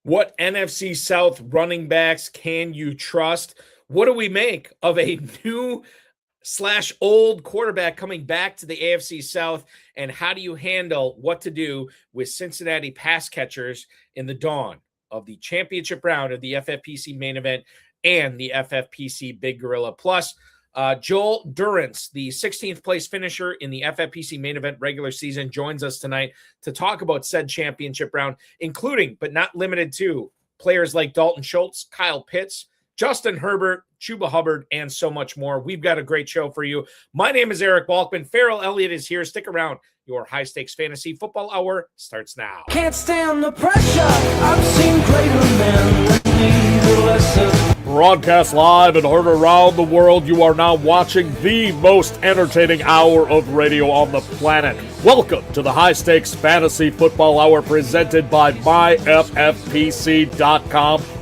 What NFC South running backs can you trust? What do we make of a new/old quarterback coming back to the AFC South? And how do you handle what to do with Cincinnati pass catchers in the dawn of the championship round of the FFPC Main Event and the FFPC Big Gorilla? Plus, Joel Durrance, the 16th place finisher in the FFPC Main Event regular season, joins us tonight to talk about said championship round, including but not limited to players like Dalton Schultz, Kyle Pitts, Justin Herbert, Chuba Hubbard, and so much more. We've got a great show for you. My name is Eric Balkman. Ferrell Elliott is here. Stick around. Your high-stakes fantasy football hour starts now. Can't stand the pressure. I've seen greater men than me, the lesser. Broadcast live and heard around the world, you are now watching the most entertaining hour of radio on the planet. Welcome to the High Stakes Fantasy Football Hour presented by myffpc.com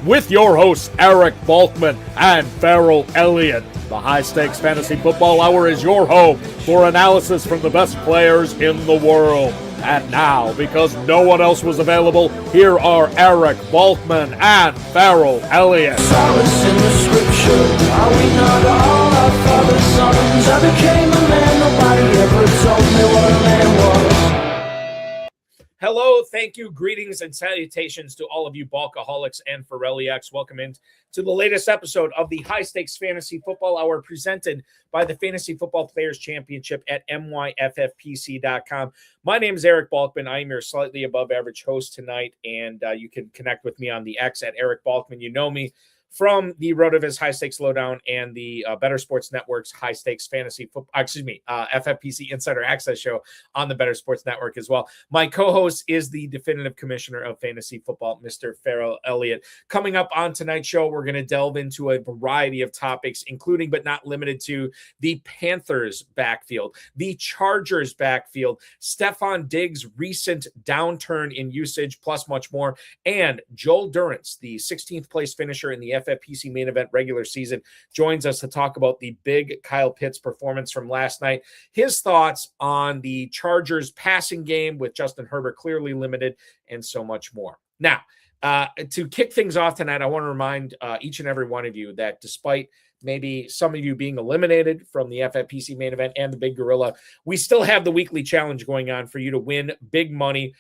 with your hosts Eric Balkman and Ferrell Elliott. The High Stakes Fantasy Football Hour is your home for analysis from the best players in the world. And now, because no one else was available, here are Eric Balkman and Ferrell Elliott. Solace in the scripture. Are we not all our father's sons? I became a man, nobody ever told me what a man was. Hello, thank you, greetings, and salutations to all of you Balkaholics and Ferrelliacs. Welcome in to the latest episode of the High Stakes Fantasy Football Hour presented by the Fantasy Football Players Championship at myffpc.com. My name is Eric Balkman. I am your slightly above average host tonight, and you can connect with me on the X at Eric Balkman. You know me from the RotoViz High Stakes Lowdown and the Better Sports Network's High Stakes Fantasy Football, FFPC Insider Access show on the Better Sports Network as well. My co-host is the definitive commissioner of fantasy football, Mr. Ferrell Elliott. Coming up on tonight's show, we're going to delve into a variety of topics, including but not limited to the Panthers backfield, the Chargers backfield, Stephon Diggs' recent downturn in usage, plus much more, and Joel Durrance, the 16th place finisher in the FFPC Main Event regular season, joins us to talk about the big Kyle Pitts performance from last night, his thoughts on the Chargers passing game with Justin Herbert clearly limited, and so much more. Now, to kick things off tonight, I want to remind each and every one of you that despite maybe some of you being eliminated from the FFPC Main Event and the Big Gorilla, we still have the weekly challenge going on for you to win big money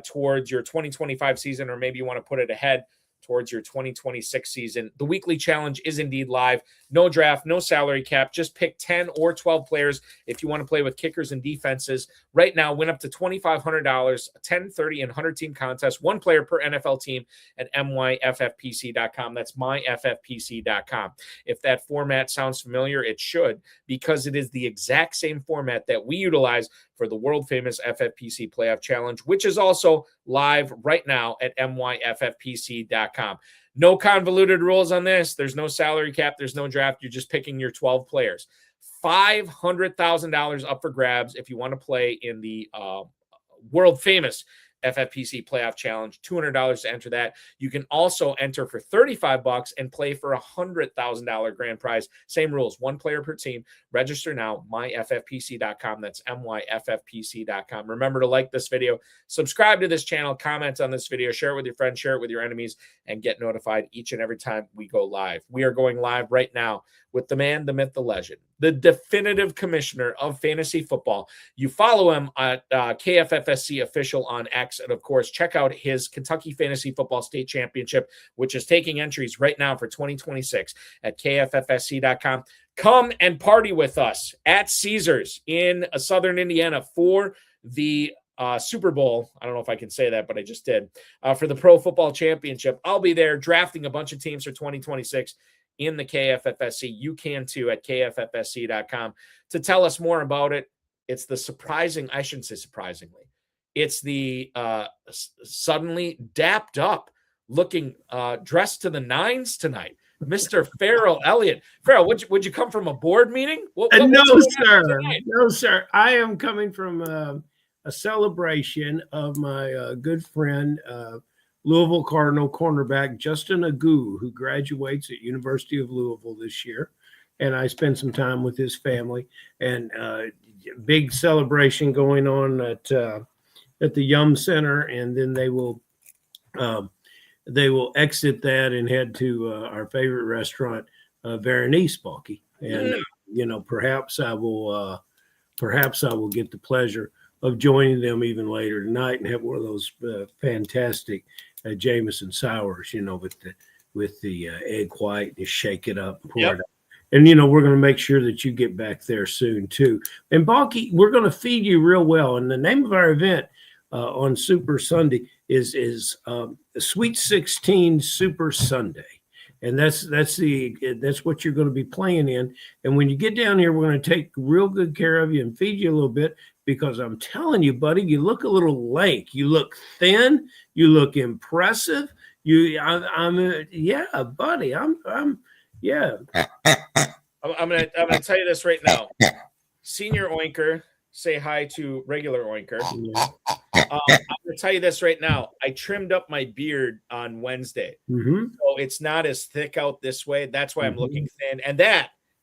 towards your 2025 season, or maybe you want to put it ahead towards your 2026 season. The weekly challenge is indeed live. No draft, no salary cap. Just pick 10 or 12 players if you want to play with kickers and defenses. Right now, win up to $2,500, a 10, 30, and 100-team contest. One player per NFL team at myffpc.com. That's myffpc.com. If that format sounds familiar, it should, because it is the exact same format that we utilize for the world-famous FFPC Playoff Challenge, which is also live right now at myffpc.com. No convoluted rules on this. There's no salary cap. There's no draft. You're just picking your 12 players. $500,000 up for grabs if you want to play in the world-famous FFPC Playoff Challenge, $200 to enter that. You can also enter for $35 and play for $100,000 grand prize. Same rules, one player per team. Register now, myffpc.com. That's myffpc.com. Remember to like this video, subscribe to this channel, comment on this video, share it with your friends, share it with your enemies, and get notified each and every time we go live. We are going live right now with the man, the myth, the legend, the definitive commissioner of fantasy football. You follow him at KFFSC official on X. And of course, check out his Kentucky Fantasy Football State Championship, which is taking entries right now for 2026 at KFFSC.com. Come and party with us at Caesars in Southern Indiana for the Super Bowl. I don't know if I can say that, but I just did. For the Pro Football Championship. I'll be there drafting a bunch of teams for 2026 in the KFFSC. You can too at KFFSC.com. To tell us more about it, it's the surprising, I shouldn't say surprisingly, it's the suddenly dapped up looking dressed to the nines tonight, Mr. Ferrell Elliott. Ferrell, would you come from a board meeting? No, sir. No, sir. I am coming from a celebration of my good friend, Louisville Cardinal cornerback Justin Agu, who graduates at University of Louisville this year. And I spent some time with his family, and big celebration going on at the Yum Center. And then they will they will exit that and head to our favorite restaurant, Berenice, Balky. And perhaps I will get the pleasure of joining them even later tonight and have one of those fantastic Jameson sours, with the egg white, and shake it up, pour it up. And, we're going to make sure that you get back there soon, too. And, Balky, we're going to feed you real well. And the name of our event on Super Sunday is Sweet 16 Super Sunday. And that's what you're going to be playing in. And when you get down here, we're going to take real good care of you and feed you a little bit, because I'm telling you, buddy, you look a little lank. You look thin. You look impressive. Buddy. I'm gonna tell you this right now. Senior Oinker, say hi to regular Oinker. Yeah. I'm gonna tell you this right now. I trimmed up my beard on Wednesday, so it's not as thick out this way. That's why I'm looking thin,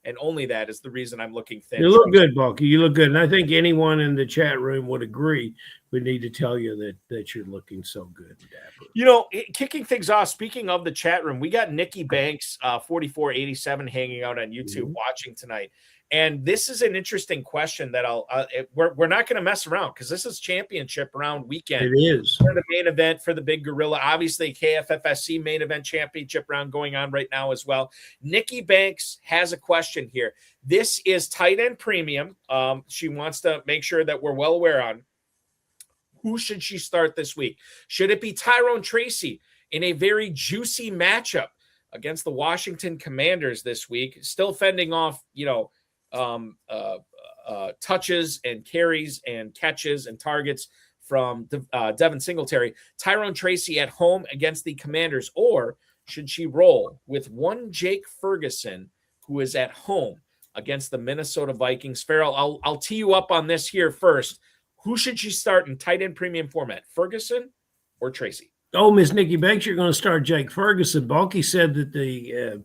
and only that is the reason I'm looking thin. You look good, Balky. You look good, and I think anyone in the chat room would agree. We need to tell you that you're looking so good, dapper. Kicking things off, speaking of the chat room, we got Nikki Banks, 4487, hanging out on YouTube watching tonight. And this is an interesting question that we're not going to mess around, because this is championship round weekend. It is. For the main event for the Big Gorilla. Obviously, KFFSC main event championship round going on right now as well. Nikki Banks has a question here. This is tight end premium. She wants to make sure that we're well aware on who should she start this week. Should it be Tyrone Tracy in a very juicy matchup against the Washington Commanders this week, still fending off, touches and carries and catches and targets from Devin Singletary? Tyrone Tracy at home against the Commanders, or should she roll with one Jake Ferguson, who is at home against the Minnesota Vikings? Ferrell, I'll tee you up on this here first. Who should she start in tight end premium format, Ferguson or Tracy? Oh, Miss Nikki Banks, you're going to start Jake Ferguson. Balky said that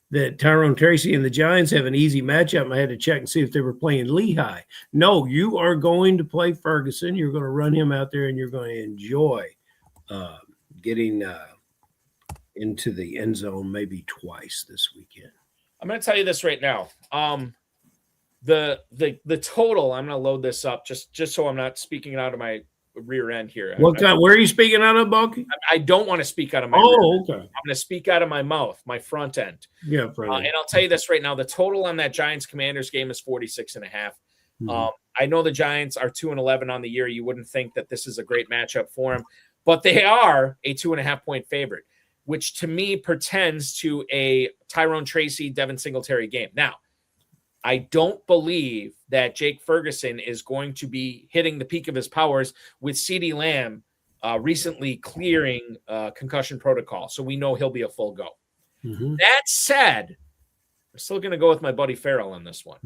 that Tyrone Tracy and the Giants have an easy matchup. I had to check and see if they were playing Lehigh. No, you are going to play Ferguson. You're going to run him out there, and you're going to enjoy getting into the end zone maybe twice this weekend. I'm going to tell you this right now. The total, I'm going to load this up just so I'm not speaking out of my rear end here. Where are you speaking out of, Balky? I don't want to speak out of my rear end. Okay. I'm going to speak out of my mouth, my front end. Yeah, front end. And I'll tell you this right now. The total on that Giants-Commanders game is 46.5. I know the Giants are 2-11 on the year. You wouldn't think that this is a great matchup for them, but they are a 2.5-point favorite, which to me portends to a Tyrone Tracy, Devin Singletary game. Now, I don't believe that Jake Ferguson is going to be hitting the peak of his powers with CeeDee Lamb recently clearing concussion protocol. So we know he'll be a full go. That said, I'm still going to go with my buddy Ferrell on this one.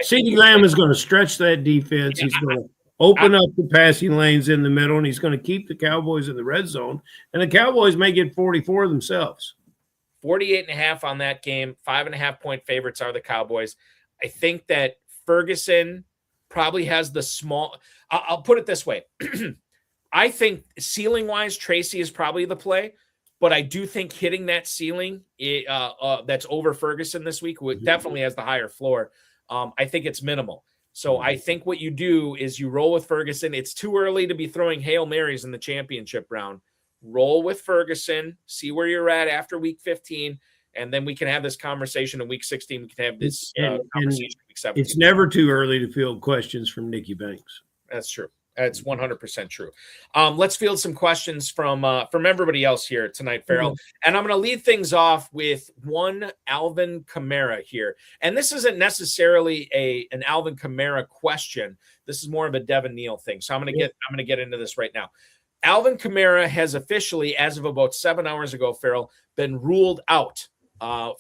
CeeDee Lamb is going to stretch that defense. He's going to open up the passing lanes in the middle, and he's going to keep the Cowboys in the red zone. And the Cowboys may get 44 themselves. 48.5 on that game. 5.5-point favorites are the Cowboys. I think that Ferguson probably has the small – I'll put it this way. I think ceiling-wise, Tracy is probably the play, but I do think hitting that ceiling that's over Ferguson this week definitely has the higher floor. I think it's minimal. So I think what you do is you roll with Ferguson. It's too early to be throwing Hail Marys in the championship round. Roll with Ferguson, see where you're at after week 15, and then we can have this conversation in week 16. We can have this conversation in week 17. It's never too early to field questions from Nikki Banks. That's true. That's 100% true. Let's field some questions from everybody else here tonight, Ferrell. And I'm going to lead things off with one Alvin Kamara here. And this isn't necessarily an Alvin Kamara question. This is more of a Devin Neal thing. So I'm going to get into this right now. Alvin Kamara has officially, as of about 7 hours ago, Ferrell, been ruled out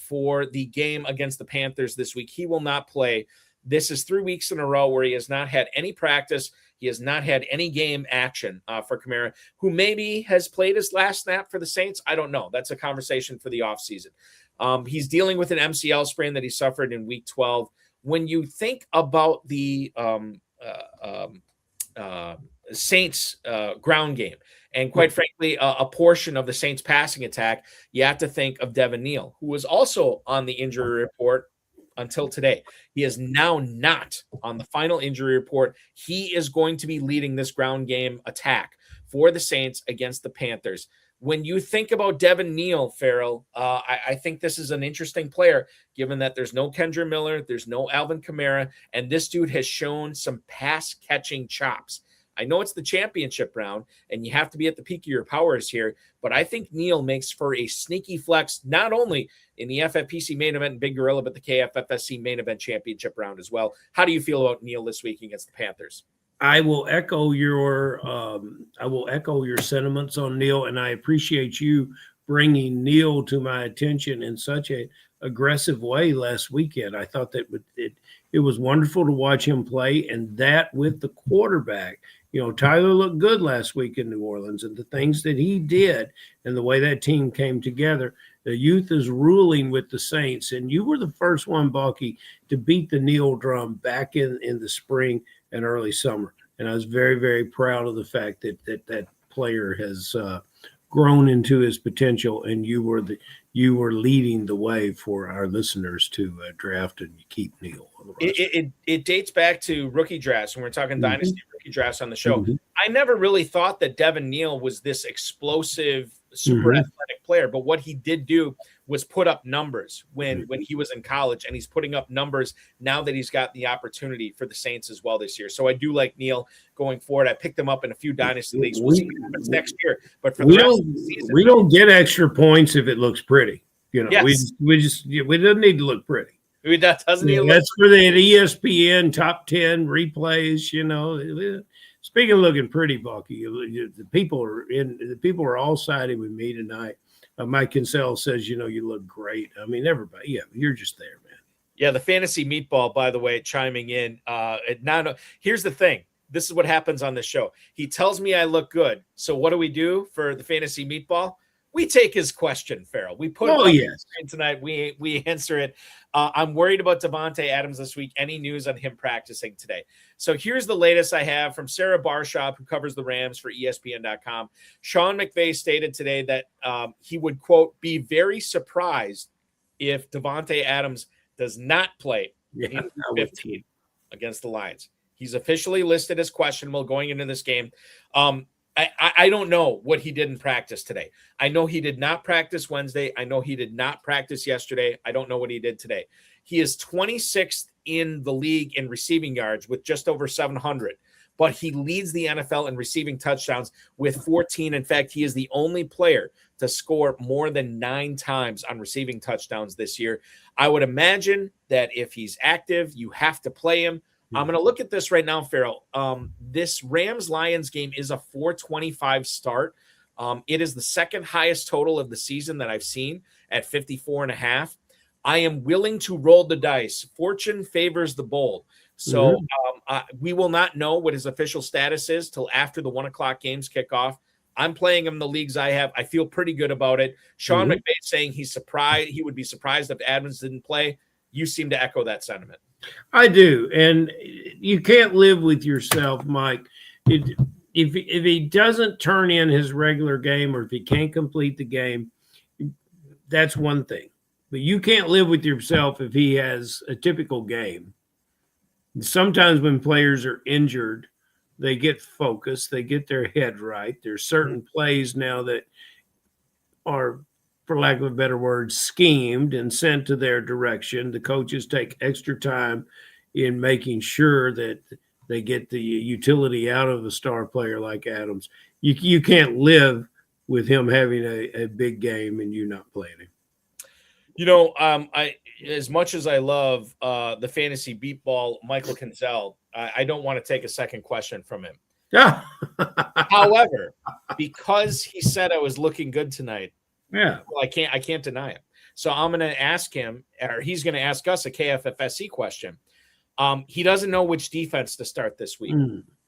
for the game against the Panthers this week. He will not play. This is 3 weeks in a row where he has not had any practice. He has not had any game action for Kamara, who maybe has played his last snap for the Saints. I don't know. That's a conversation for the offseason. He's dealing with an MCL sprain that he suffered in week 12. When you think about the Saints ground game. And quite frankly, a portion of the Saints passing attack, you have to think of Devin Neal, who was also on the injury report until today. He is now not on the final injury report. He is going to be leading this ground game attack for the Saints against the Panthers. When you think about Devin Neal, Ferrell, I think this is an interesting player, given that there's no Kendra Miller, there's no Alvin Kamara, and this dude has shown some pass-catching chops. I know it's the championship round, and you have to be at the peak of your powers here, but I think Neal makes for a sneaky flex, not only in the FFPC Main Event and Big Gorilla, but the KFFSC Main Event championship round as well. How do you feel about Neal this week against the Panthers? I will echo your sentiments on Neal, and I appreciate you bringing Neal to my attention in such a aggressive way last weekend. I thought that it was wonderful to watch him play, and that with the quarterback. You know, Tyler looked good last week in New Orleans, and the things that he did and the way that team came together. The youth is ruling with the Saints, and you were the first one, Balky, to beat the Neal drum back in the spring and early summer. And I was very, very proud of the fact that player has grown into his potential, and you were leading the way for our listeners to draft and keep Neal. It dates back to rookie drafts, when we're talking dynasty rookie drafts on the show. I never really thought that Devin Neal was this explosive, super athletic player, but what he did do was put up numbers when he was in college, and he's putting up numbers now that he's got the opportunity for the Saints as well this year. So I do like Neal going forward. I picked him up in a few dynasty leagues. We'll see what happens next year, but for the rest of the season, we don't get extra points if it looks pretty. You know, yes. we don't need to look pretty. That doesn't that's for the ESPN top 10 replays. You know, speaking of looking pretty, Bucky, the people are all siding with me tonight. Mike Kinsell says, you know, you look great. I mean, everybody, you're just there, man. Yeah, the fantasy meatball, by the way, chiming in. Here's the thing. This is what happens on this show. He tells me I look good. So what do we do for the fantasy meatball? We take his question, Ferrell. We put it on the screen tonight. We answer it. I'm worried about Davante Adams this week. Any news on him practicing today? So here's the latest I have from Sarah Barshop, who covers the Rams for ESPN.com. Sean McVay stated today that he would, quote, be very surprised if Davante Adams does not play in 15 against the Lions. He's officially listed as questionable going into this game. I don't know what he did in practice today. I know he did not practice Wednesday. I know he did not practice yesterday. I don't know what he did today. He is 26th in the league in receiving yards with just over 700, but he leads the NFL in receiving touchdowns with 14. In fact, he is the only player to score more than 9 times on receiving touchdowns this year. I would imagine that if he's active, you have to play him. I'm going to look at this right now, Ferrell. This Rams-Lions game is a 425 start. It is the second highest total of the season that I've seen at 54.5. I am willing to roll the dice. Fortune favors the bold. So we will not know what his official status is till after the 1 o'clock games kick off. I'm playing him in the leagues I have. I feel pretty good about it. Sean McVay saying he's surprised. He would be surprised if Adams didn't play. You seem to echo that sentiment. I do, and you can't live with yourself, Mike. If he doesn't turn in his regular game, or if he can't complete the game, that's one thing. But you can't live with yourself if he has a typical game. Sometimes when players are injured, they get focused, they get their head right. There's certain plays now that are, for lack of a better word, schemed and sent to their direction. The coaches take extra time in making sure that they get the utility out of a star player like Adams. You can't live with him having a big game and you not playing him. You know, I as much as I love the fantasy beat ball, Michael Kinsell, I don't want to take a second question from him. Yeah. However, because he said I was looking good tonight, well, I can't deny it. So I'm going to ask him, or he's going to ask us a KFFSC question. He doesn't know which defense to start this week.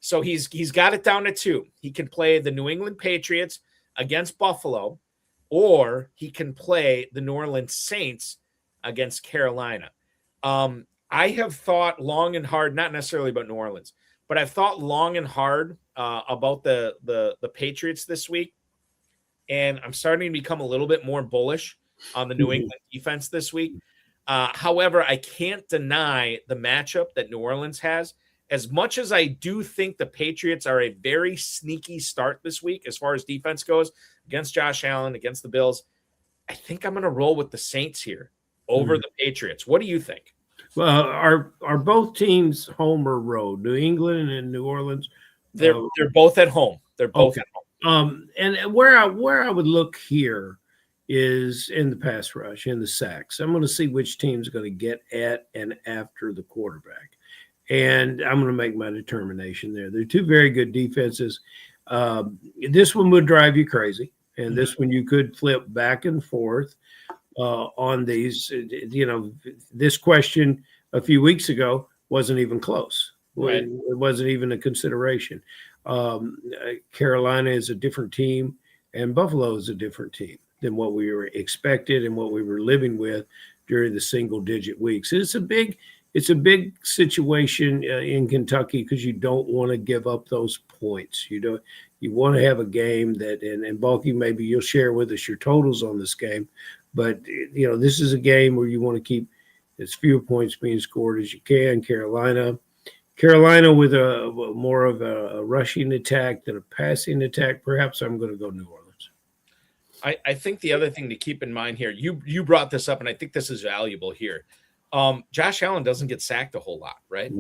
So he's got it down to 2. He can play the New England Patriots against Buffalo, or he can play the New Orleans Saints against Carolina. I have thought long and hard, not necessarily about New Orleans, but I've thought long and hard about the Patriots this week, and I'm starting to become a little bit more bullish on the New England defense this week. However, I can't deny the matchup that New Orleans has. As much as I do think the Patriots are a very sneaky start this week as far as defense goes against Josh Allen, against the Bills, I think I'm going to roll with the Saints here over the Patriots. What do you think? Well, are both teams home or road? New England and New Orleans? They're both at home. They're both at home. And where I would look here is in the pass rush, in the sacks. I'm going to see which team's going to get at and after the quarterback. And I'm going to make my determination there. They're two very good defenses. This one would drive you crazy. And this one you could flip back and forth on these. You know, this question a few weeks ago wasn't even close. Right. It wasn't even a consideration. Carolina is a different team, and Buffalo is a different team than what we were expected and what we were living with during the single-digit weeks. It's a big situation in Kentucky because you don't want to give up those points. You want to have a game that, and Balky, maybe you'll share with us your totals on this game, but you know, this is a game where you want to keep as few points being scored as you can. Carolina with a more of a rushing attack than a passing attack. Perhaps I'm going to go New Orleans. I think the other thing to keep in mind here, you brought this up, and I think this is valuable here. Josh Allen doesn't get sacked a whole lot, right?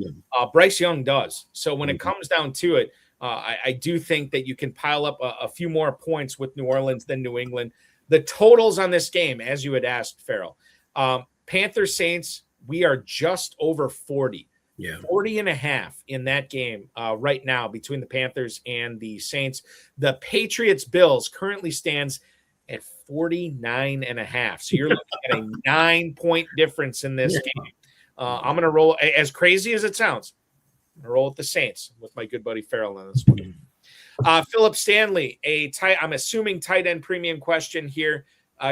Bryce Young does. So when it comes down to it, I do think that you can pile up a few more points with New Orleans than New England. The totals on this game, as you had asked, Ferrell, Panthers Saints, we are just over 40. 40.5 in that game right now between the Panthers and the Saints. The Patriots Bills currently stands at 49.5. So you're looking at a 9-point difference in this game. I'm going to roll, as crazy as it sounds, I'm going to roll with the Saints with my good buddy Ferrell on this one. Philip Stanley, I'm assuming tight end premium question here.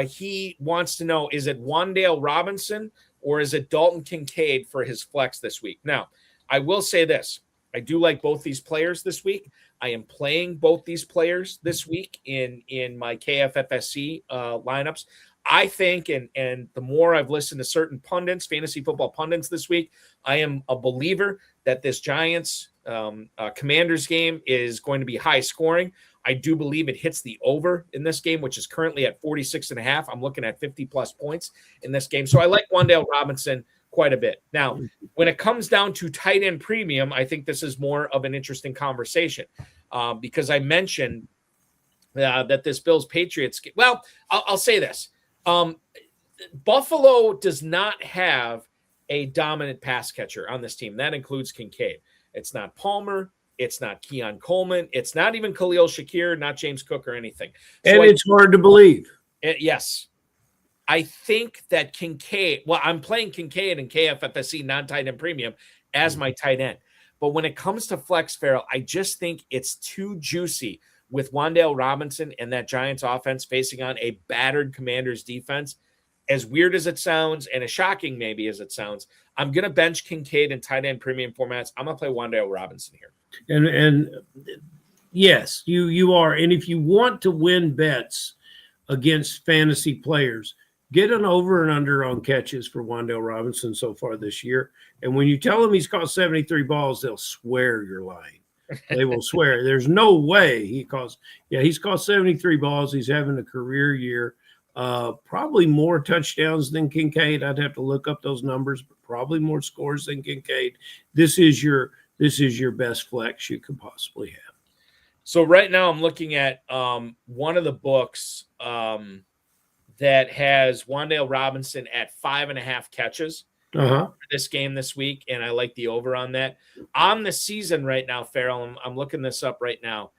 He wants to know, is it Wan'Dale Robinson or is it Dalton Kincaid for his flex this week? Now, I will say this. I do like both these players this week. I am playing both these players this week in my KFFSC lineups. I think, and the more I've listened to certain pundits, fantasy football pundits this week, I am a believer that this Giants Commanders game is going to be high scoring. I do believe it hits the over in this game, which is currently at 46.5. I'm looking at 50-plus points in this game. So I like Wan'Dale Robinson quite a bit. Now, when it comes down to tight end premium, I think this is more of an interesting conversation because I mentioned that this Bills Patriots. Well, I'll say this. Buffalo does not have a dominant pass catcher on this team. That includes Kincaid. It's not Palmer. It's not Keon Coleman. It's not even Khalil Shakir, not James Cook or anything. So it's hard to believe. Yes. I think that Kincaid, well, I'm playing Kincaid in KFFSC non-tight end premium as my tight end. But when it comes to flex, Ferrell, I just think it's too juicy with Wan'Dale Robinson and that Giants offense facing on a battered Commanders defense. As weird as it sounds and as shocking maybe as it sounds, I'm going to bench Kincaid in tight end premium formats. I'm going to play Wan'Dale Robinson here. And yes, you are. And if you want to win bets against fantasy players, get an over and under on catches for Wan'Dale Robinson so far this year. And when you tell them he's caught 73 balls, they'll swear you're lying. They will swear. There's no way he's caught 73 balls. He's having a career year. Probably more touchdowns than Kincaid. I'd have to look up those numbers, but probably more scores than Kincaid. This is your best flex you could possibly have. So right now I'm looking at one of the books that has Wan'Dale Robinson at 5.5 catches for this game this week, and I like the over on that. On the season right now, Ferrell, I'm looking this up right now.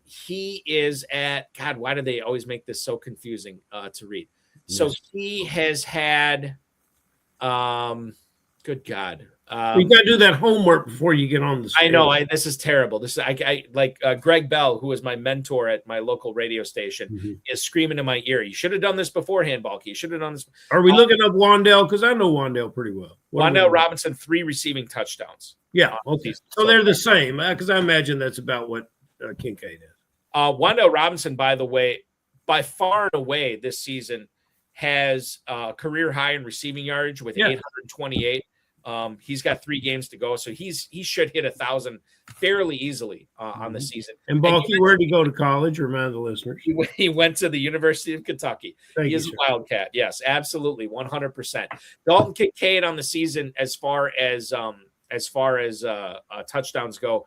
He is at, God, why do they always make this so confusing to read? So he has had, Good God. You got to do that homework before you get on the stage. I know. This is terrible. This is I like Greg Bell, who is my mentor at my local radio station, is screaming in my ear. You should have done this beforehand, Balky. You should have done this. Are we looking up Wandale? Because I know Wandale pretty well. Wandale Robinson, 3 receiving touchdowns. Yeah. Okay. So they're the same, because I imagine that's about what Kincaid is. Wandale Robinson, by the way, by far and away this season has career high in receiving yardage with 828. He's got 3 games to go, so he should hit 1,000 fairly easily on the season. And Balky, where did he go to college? Remind the listeners. He went to the University of Kentucky. He is a Wildcat. Yes, absolutely, 100%. Dalton Kincaid on the season, as far as touchdowns go,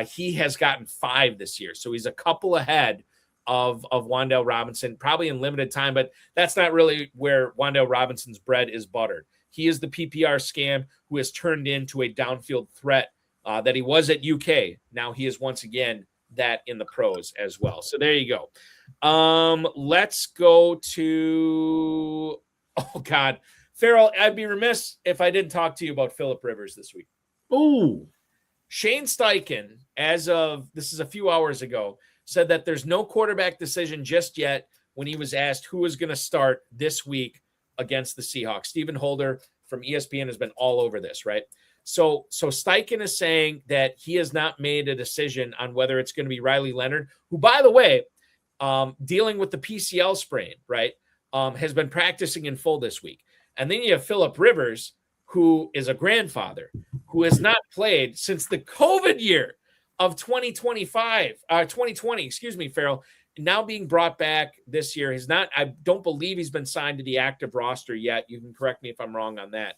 he has gotten 5 this year, so he's a couple ahead of Wandale Robinson, probably in limited time, but that's not really where Wandale Robinson's bread is buttered. He is the PPR scam who has turned into a downfield threat that he was at UK. Now he is once again that in the pros as well. So there you go. Let's go to, oh God, Ferrell, I'd be remiss if I didn't talk to you about Phillip Rivers this week. Oh, Shane Steichen, as of, this is a few hours ago, said that there's no quarterback decision just yet when he was asked who was going to start this week against the Seahawks. Stephen Holder from ESPN has been all over this, right? So Steichen is saying that he has not made a decision on whether it's going to be Riley Leonard, who, by the way, dealing with the PCL sprain, right, has been practicing in full this week. And then you have Phillip Rivers, who is a grandfather, who has not played since the COVID year of 2020, Ferrell, now being brought back this year. I don't believe he's been signed to the active roster yet. You can correct me if I'm wrong on that.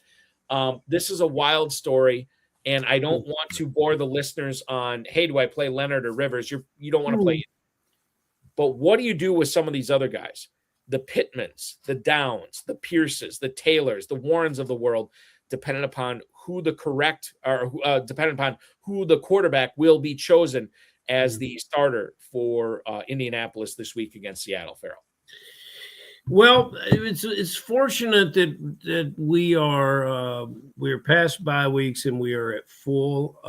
This is a wild story, and I don't want to bore the listeners on, hey, do I play Leonard or Rivers? You don't want to play it. But what do you do with some of these other guys? The Pittmans, the Downs, the Pierces, the Taylors, the Warrens of the world, depending upon who the quarterback will be chosen as the starter for Indianapolis this week against Seattle, Ferrell. Well, it's fortunate that we're past bye weeks and we are at full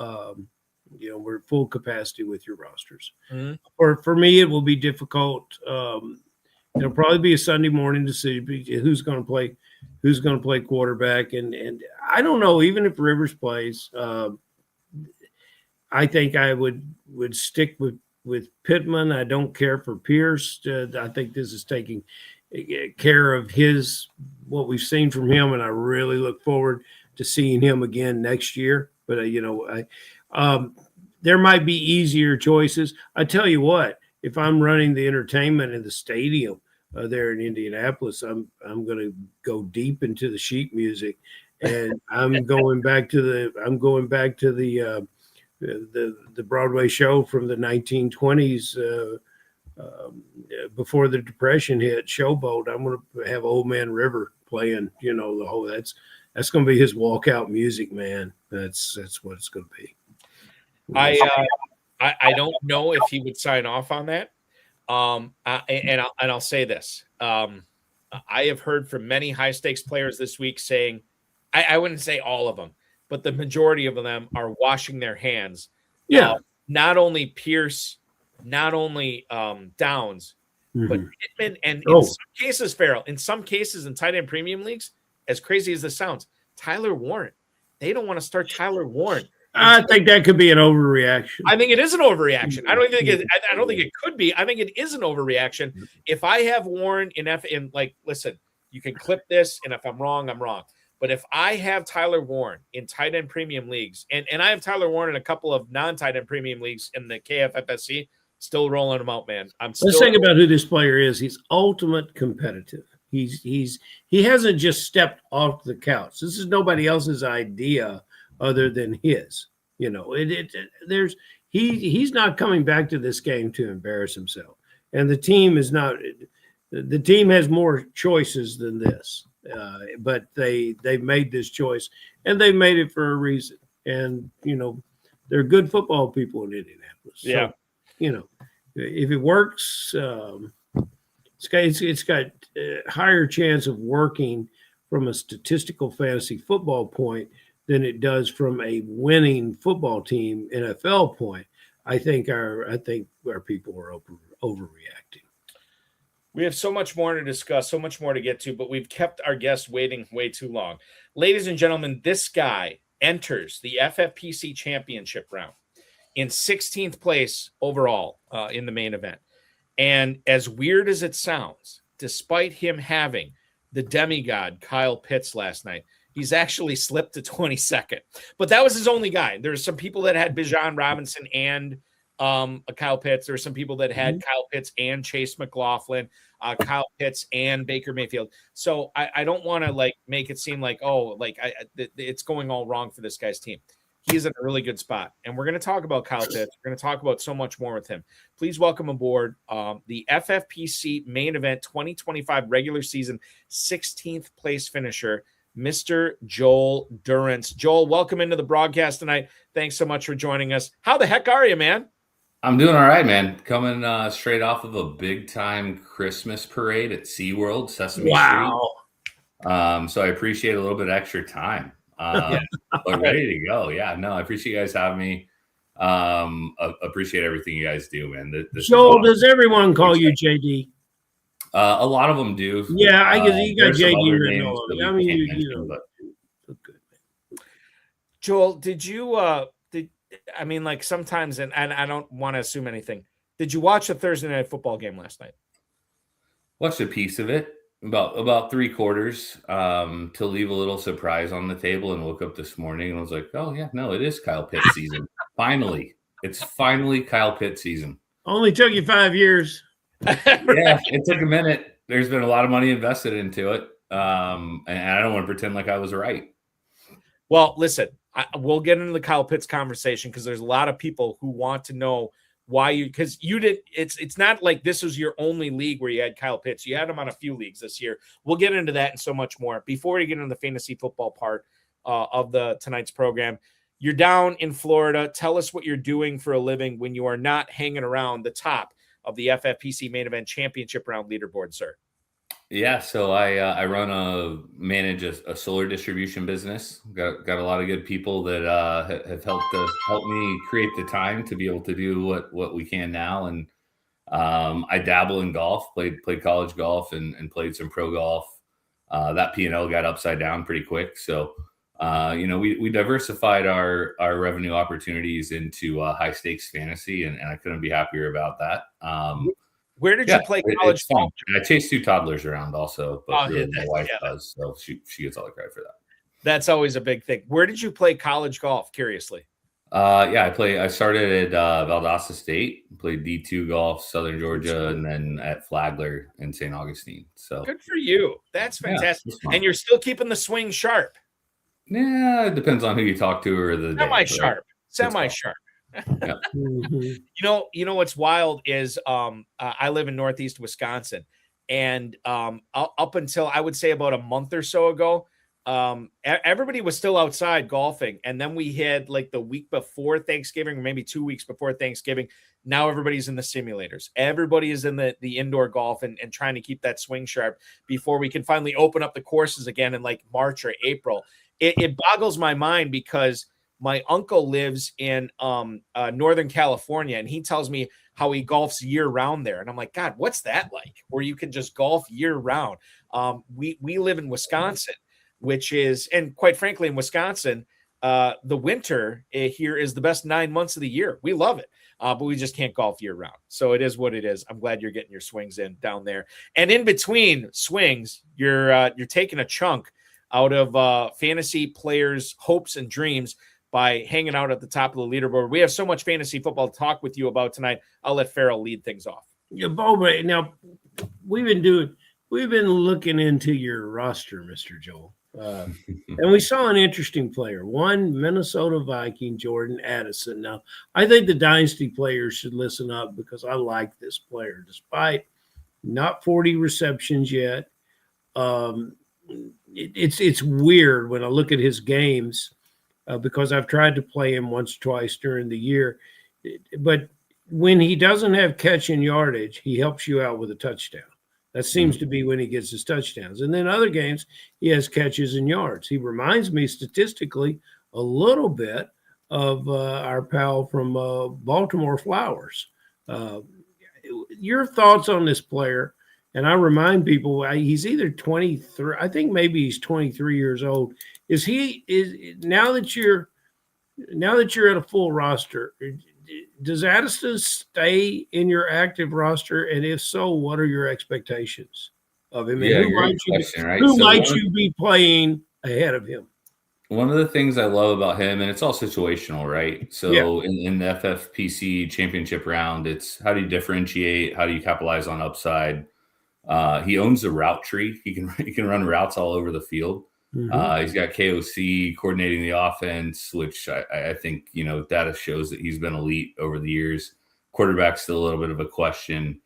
we're at full capacity with your rosters. Mm-hmm. For me, it will be difficult. It'll probably be a Sunday morning decision who's going to play quarterback, and I don't know. Even if Rivers plays, I think I would stick with Pittman. I don't care for Pierce. I think this is taking care of what we've seen from him, and I really look forward to seeing him again next year. But there might be easier choices. I tell you what, if I'm running the entertainment in the stadium there in Indianapolis, I'm going to go deep into the sheet music, and I'm going back to the Broadway show from the 1920s before the Depression hit, Showboat. I'm going to have Old Man River playing. The whole that's going to be his walkout music, man. That's what it's going to be. I don't know if he would sign off on that. And I'll say this. I have heard from many high stakes players this week saying, I wouldn't say all of them, but the majority of them are washing their hands. Yeah. Not only Pierce, not only Downs, but Pittman, and in some cases, Ferrell, in some cases in tight end premium leagues, as crazy as this sounds, Tyler Warren. They don't want to start Tyler Warren. I think that could be an overreaction. I think it is an overreaction. I don't think it could be. I think it is an overreaction. If I have Warren listen, you can clip this, and if I'm wrong, I'm wrong. But if I have Tyler Warren in tight end premium leagues, and I have Tyler Warren in a couple of non-tight end premium leagues in the KFFSC, still rolling him out, man. Let's think about who this player is. He's ultimate competitive. He hasn't just stepped off the couch. This is nobody else's idea other than his. He's not coming back to this game to embarrass himself. And the team is not. The team has more choices than this. But they've made this choice, and they made it for a reason. And they're good football people in Indianapolis. Yeah. So, if it works, it's got a higher chance of working from a statistical fantasy football point than it does from a winning football team NFL point. I think our people are overreacting. We have so much more to discuss, so much more to get to, but we've kept our guests waiting way too long. Ladies and gentlemen, this guy enters the FFPC championship round in 16th place overall in the main event. And as weird as it sounds, despite him having the demigod Kyle Pitts last night, he's actually slipped to 22nd. But that was his only guy. There's some people that had Bijan Robinson and Kyle Pitts. There were some people that had Kyle Pitts and Chase McLaughlin, Kyle Pitts and Baker Mayfield. So I don't want to make it seem like, it's going all wrong for this guy's team. He's in a really good spot. And we're going to talk about Kyle Pitts. We're going to talk about so much more with him. Please welcome aboard the FFPC Main Event 2025 regular season 16th place finisher, Mr. Joel Durrance. Joel, welcome into the broadcast tonight. Thanks so much for joining us. How the heck are you, man? I'm doing all right, man. Coming straight off of a big-time Christmas parade at SeaWorld, Sesame Street. So I appreciate a little bit extra time. But ready to go. Yeah, no, I appreciate you guys having me. Appreciate everything you guys do, man. Joel, does everyone call you JD? A lot of them do. Yeah, I guess you got JD written all over. I mean, you know. Good. Joel, did you sometimes, and I don't want to assume anything, did you watch a Thursday night football game last night? Watched a piece of it, about 3/4, to leave a little surprise on the table, and woke up this morning and was like, oh yeah, no, it is Kyle Pitts season. It's finally Kyle Pitts season. Only took you 5 years. Yeah, it took a minute. There's been a lot of money invested into it. And I don't want to pretend like I was right. Well, listen, we'll get into the Kyle Pitts conversation because there's a lot of people who want to know why because you did. It's not like this was your only league where you had Kyle Pitts. You had him on a few leagues this year. We'll get into that and so much more. Before we get into the fantasy football part of tonight's program, you're down in Florida. Tell us what you're doing for a living when you are not hanging around the top of the FFPC Main Event Championship Round leaderboard, sir. Yeah, so I manage a solar distribution business. Got a lot of good people that have helped me create the time to be able to do what we can now. And I dabble in golf, played college golf and played some pro golf. That P&L got upside down pretty quick. So we diversified our revenue opportunities into high stakes fantasy, and I couldn't be happier about that. Where did you play college golf? I chase 2 toddlers around also, but my wife does, so she gets all the credit for that. That's always a big thing. Where did you play college golf? Curiously. I started at Valdosta State, played D2 golf, Southern Georgia, and then at Flagler in St. Augustine. So good for you. That's fantastic. Yeah, and you're still keeping the swing sharp. Yeah, it depends on who you talk to or the semi-sharp. Yeah. You know what's wild is I live in Northeast Wisconsin, and up until I would say about a month or so ago, everybody was still outside golfing, and then we had like the week before Thanksgiving, or maybe 2 weeks before Thanksgiving. Now everybody's in the simulators. Everybody is in the indoor golf and trying to keep that swing sharp before we can finally open up the courses again in like March or April. It boggles my mind because my uncle lives in Northern California, and he tells me how he golfs year round there. And I'm like, God, what's that like? Where you can just golf year round. We live in Wisconsin, which is, and quite frankly, in Wisconsin, the winter here is the best 9 months of the year. We love it, but we just can't golf year round. So it is what it is. I'm glad you're getting your swings in down there. And in between swings, you're taking a chunk out of fantasy players' hopes and dreams by hanging out at the top of the leaderboard. We have so much fantasy football to talk with you about tonight. I'll let Ferrell lead things off. Yeah, Boba, now we've been looking into your roster, Mr. Joel. And we saw an interesting player, one Minnesota Viking, Jordan Addison. Now, I think the dynasty players should listen up because I like this player, despite not 40 receptions yet. It's weird when I look at his games. Because I've tried to play him once or twice during the year. But when he doesn't have catch and yardage, he helps you out with a touchdown. That seems to be when he gets his touchdowns. And then other games, he has catches and yards. He reminds me statistically a little bit of our pal from Baltimore Flowers. Your thoughts on this player? And I remind people he's either 23. I think maybe he's 23 years old. Is now that you're at a full roster? Does Addison stay in your active roster? And if so, what are your expectations of him? Yeah, And great question, right? Who might you be playing ahead of him? One of the things I love about him, and it's all situational, right? So in the FFPC championship round, it's how do you differentiate? How do you capitalize on upside? He owns the route tree. He can run routes all over the field. Mm-hmm. He's got KOC coordinating the offense, which I think, data shows that he's been elite over the years. Quarterback's still a little bit of a question.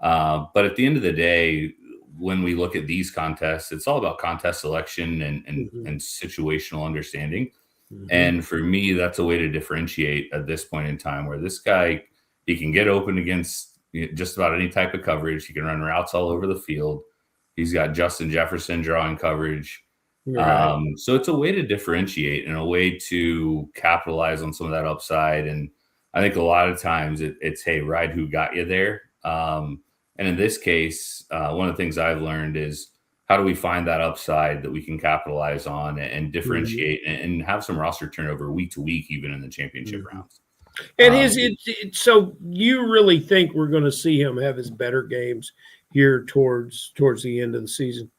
But at the end of the day, when we look at these contests, it's all about contest selection and situational understanding. Mm-hmm. And for me, that's a way to differentiate at this point in time, where this guy, he can get open against just about any type of coverage. He can run routes all over the field. He's got Justin Jefferson drawing coverage. Right. So it's a way to differentiate and a way to capitalize on some of that upside. And I think a lot of times it's, hey, ride who got you there. And in this case, one of the things I've learned is how do we find that upside that we can capitalize on and differentiate and have some roster turnover week to week, even in the championship rounds. And so you really think we're going to see him have his better games here towards the end of the season?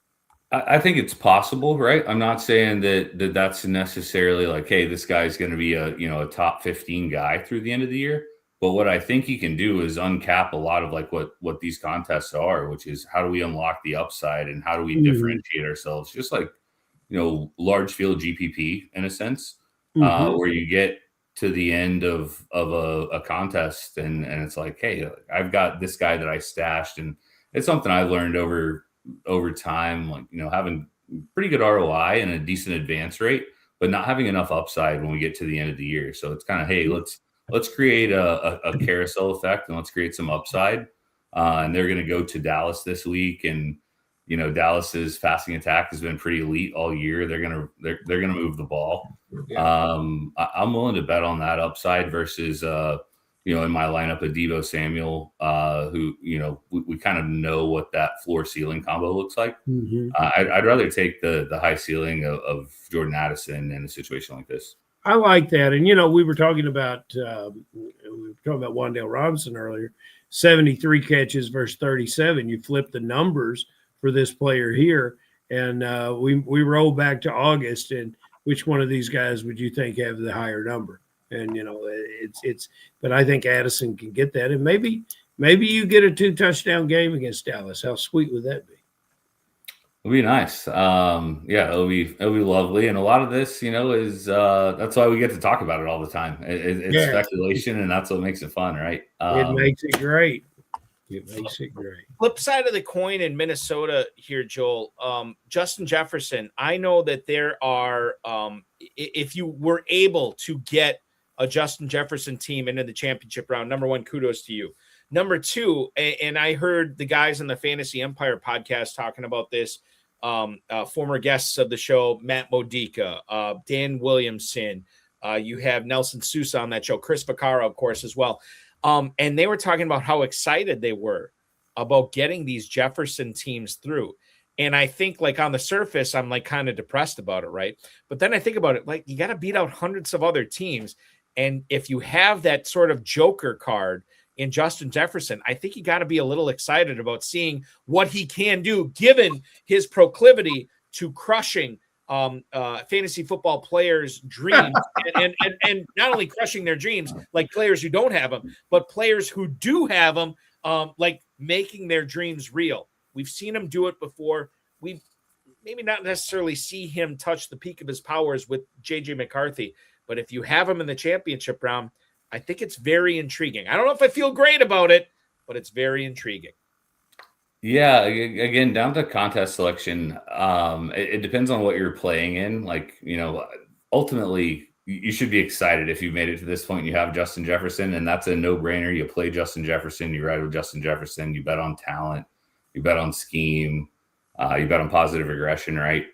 I think it's possible, right? I'm not saying that that's necessarily like, hey, this guy's going to be a top 15 guy through the end of the year. But what I think he can do is uncap a lot of like what these contests are, which is how do we unlock the upside and how do we differentiate ourselves? Just like, large field GPP in a sense, where you get to the end of a contest and it's like, hey, I've got this guy that I stashed, and it's something I've learned over time, like, having pretty good ROI and a decent advance rate, but not having enough upside when we get to the end of the year. So it's kind of, hey, let's create a carousel effect and let's create some upside. And they're going to go to Dallas this week, and Dallas's passing attack has been pretty elite all year. They're gonna move the ball. Yeah. I'm willing to bet on that upside versus in my lineup of Deebo Samuel, who, we kind of know what that floor ceiling combo looks like. I'd rather take the high ceiling of Jordan Addison in a situation like this. I like that. And, we were talking about Wan'Dale Robinson earlier, 73 catches versus 37. You flip the numbers for this player here. And we roll back to August, and which one of these guys would you think have the higher number? And but I think Addison can get that, and maybe you get a 2-touchdown game against Dallas. How sweet would that be? It'll be nice. It'll be lovely, and a lot of this, is that's why we get to talk about it all the time. It's speculation, and that's what makes it fun, right? It makes it great. It makes it great. Flip side of the coin in Minnesota here, Joel. Justin Jefferson. I know that there are. If you were able to get a Justin Jefferson team into the championship round, number one, kudos to you. Number two, and I heard the guys on the Fantasy Empire podcast talking about this, former guests of the show, Matt Modica, Dan Williamson, you have Nelson Sousa on that show, Chris Vaccaro, of course, as well. And they were talking about how excited they were about getting these Jefferson teams through. And I think, like, on the surface, I'm like kind of depressed about it, right? But then I think about it, like, you got to beat out hundreds of other teams. And if you have that sort of joker card in Justin Jefferson, I think you got to be a little excited about seeing what he can do, given his proclivity to crushing fantasy football players' dreams and not only crushing their dreams, like players who don't have them, but players who do have them, like making their dreams real. We've seen him do it before. We maybe not necessarily see him touch the peak of his powers with JJ McCarthy, but if you have him in the championship round, I think it's very intriguing. I don't know if I feel great about it, but it's very intriguing. Yeah, again, down to contest selection. It depends on what you're playing in. Like, ultimately, you should be excited if you've made it to this point. You have Justin Jefferson, and that's a no-brainer. You play Justin Jefferson, you ride with Justin Jefferson, you bet on talent, you bet on scheme, you bet on positive regression, right?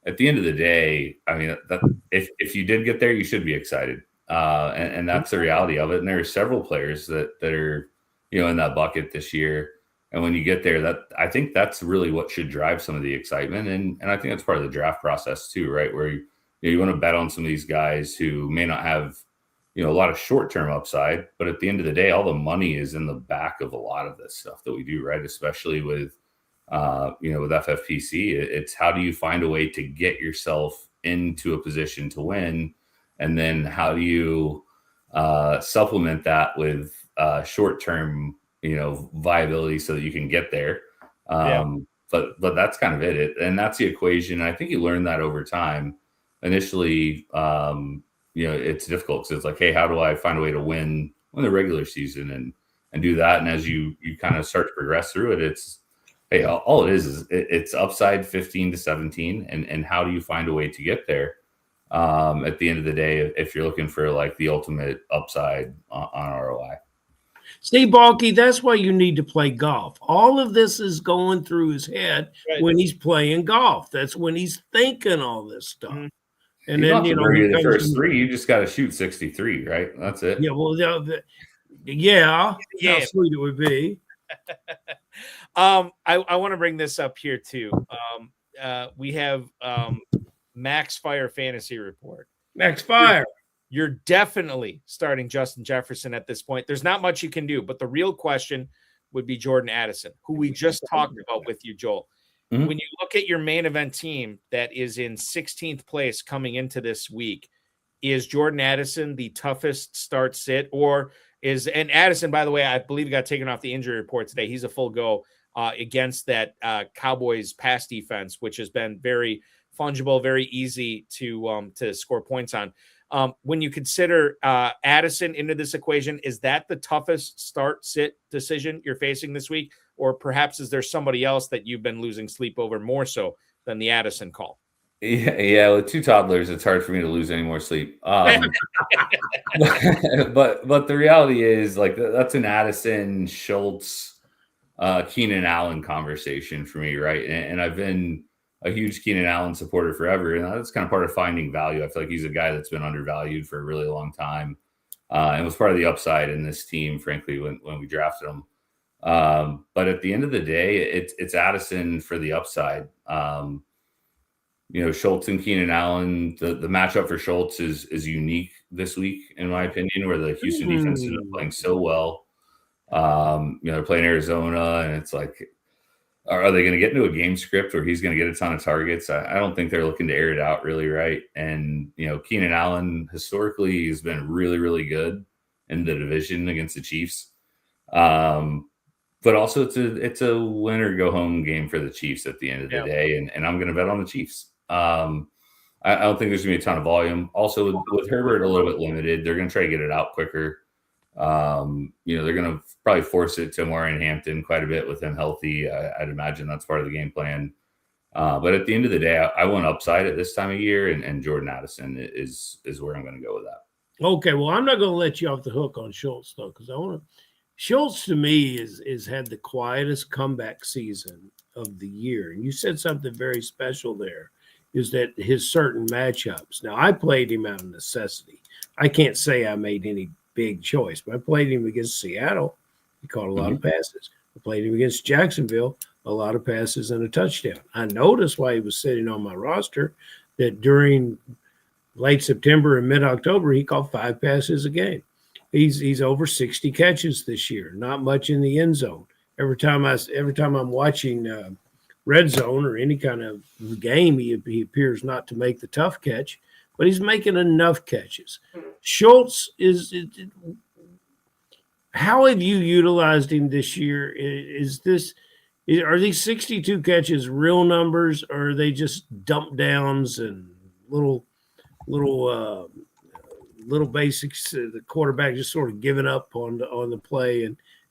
at the end of the day, I mean, that if you did get there, you should be excited. And that's the reality of it. And there are several players that are, in that bucket this year. And when you get there, I think that's really what should drive some of the excitement. And I think that's part of the draft process too, right? Where you want to bet on some of these guys who may not have, a lot of short-term upside, but at the end of the day, all the money is in the back of a lot of this stuff that we do, right? Especially with, with FFPC, it's how do you find a way to get yourself into a position to win? And then how do you supplement that with short-term, viability so that you can get there. But that's kind of it. And that's the equation. I think you learn that over time. Initially, it's difficult because it's like, hey, how do I find a way to win the regular season and do that? And as you kind of start to progress through it, it's, hey, all it is it's upside 15 to 17. And how do you find a way to get there? At the end of the day, if you're looking for like the ultimate upside on ROI. See, Balky, that's why you need to play golf. All of this is going through his head when he's playing golf. That's when he's thinking all this stuff. Mm-hmm. And you then, the first three, you just got to shoot 63, right? That's it. Yeah, well, how sweet it would be. I want to bring this up here too. We have Max Fire Fantasy Report. Max Fire. You're definitely starting Justin Jefferson at this point. There's not much you can do, but the real question would be Jordan Addison, who we just talked about with you, Joel. Mm-hmm. When you look at your main event team that is in 16th place coming into this week, is Jordan Addison the toughest start sit, and Addison, by the way, I believe he got taken off the injury report today. He's a full go against that Cowboys pass defense, which has been very fungible, very easy to score points on. When you consider Addison into this equation, is that the toughest start sit decision you're facing this week? Or perhaps is there somebody else that you've been losing sleep over more so than the Addison call? Yeah, with two toddlers, it's hard for me to lose any more sleep. But the reality is, like, that's an Addison, Schultz, Keenan Allen conversation for me, right? And I've been a huge Keenan Allen supporter forever, and that's kind of part of finding value. I feel like he's a guy that's been undervalued for a really long time, and was part of the upside in this team, frankly, when we drafted him. But at the end of the day, it's Addison for the upside. Schultz and Keenan Allen, the matchup for Schultz is unique this week, in my opinion, where the Houston defense is playing so well. They're playing Arizona, and it's like, are they going to get into a game script where he's going to get a ton of targets? I don't think they're looking to air it out really, right? And, Keenan Allen historically has been really, really good in the division against the Chiefs. But also it's a win or go home game for the Chiefs at the end of the day. And I'm going to bet on the Chiefs. I don't think there's going to be a ton of volume. Also with Herbert a little bit limited, they're going to try to get it out quicker. They're going to probably force it to Maureen Hampton quite a bit with him healthy. I'd imagine that's part of the game plan. But at the end of the day, I want upside at this time of year, and Jordan Addison is where I'm going to go with that. Okay, well, I'm not going to let you off the hook on Schultz though, because Schultz to me is had the quietest comeback season of the year, and you said something very special there. Is that his certain matchups? Now, I played him out of necessity. I can't say I made any big choice, but I played him against Seattle. He caught a lot of passes. I played him against Jacksonville, a lot of passes and a touchdown. I noticed while he was sitting on my roster that during late September and mid-October, he caught 5 passes a game. He's over 60 catches this year, not much in the end zone. Every time I'm watching red zone or any kind of game, he appears not to make the tough catch, but he's making enough catches. Schultz how have you utilized him this year? Are these 62 catches real numbers, or are they just dump downs and little basics? The quarterback just sort of giving up on the play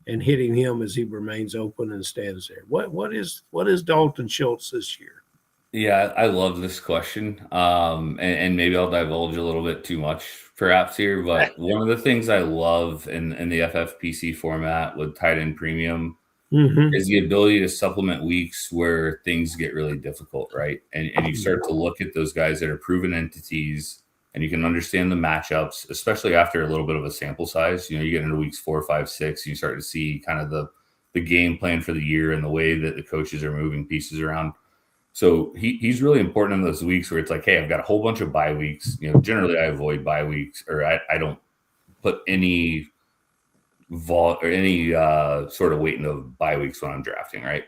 and hitting him as he remains open and stands there. What is Dalton Schultz this year? Yeah, I love this question. And maybe I'll divulge a little bit too much perhaps here, but one of the things I love in the FFPC format with tight end premium is the ability to supplement weeks where things get really difficult, right? And you start to look at those guys that are proven entities, and you can understand the matchups, especially after a little bit of a sample size. You get into weeks 4, 5, 6, you start to see kind of the game plan for the year and the way that the coaches are moving pieces around. So he's really important in those weeks where it's like, hey, I've got a whole bunch of bye weeks. Generally I avoid bye weeks, or I don't put any sort of weight in the bye weeks when I'm drafting, right?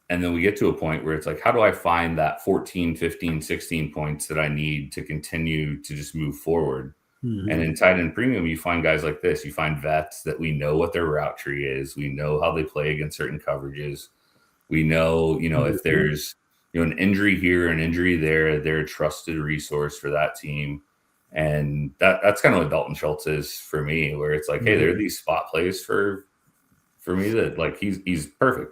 And then we get to a point where it's like, how do I find that 14, 15, 16 points that I need to continue to just move forward? And in tight end premium, you find guys like this. You find vets that we know what their route tree is. We know how they play against certain coverages. We know, if there's an injury here, an injury there, they're a trusted resource for that team. And that's kind of what Dalton Schultz is for me, where it's like, hey, there are these spot plays for me that like he's perfect.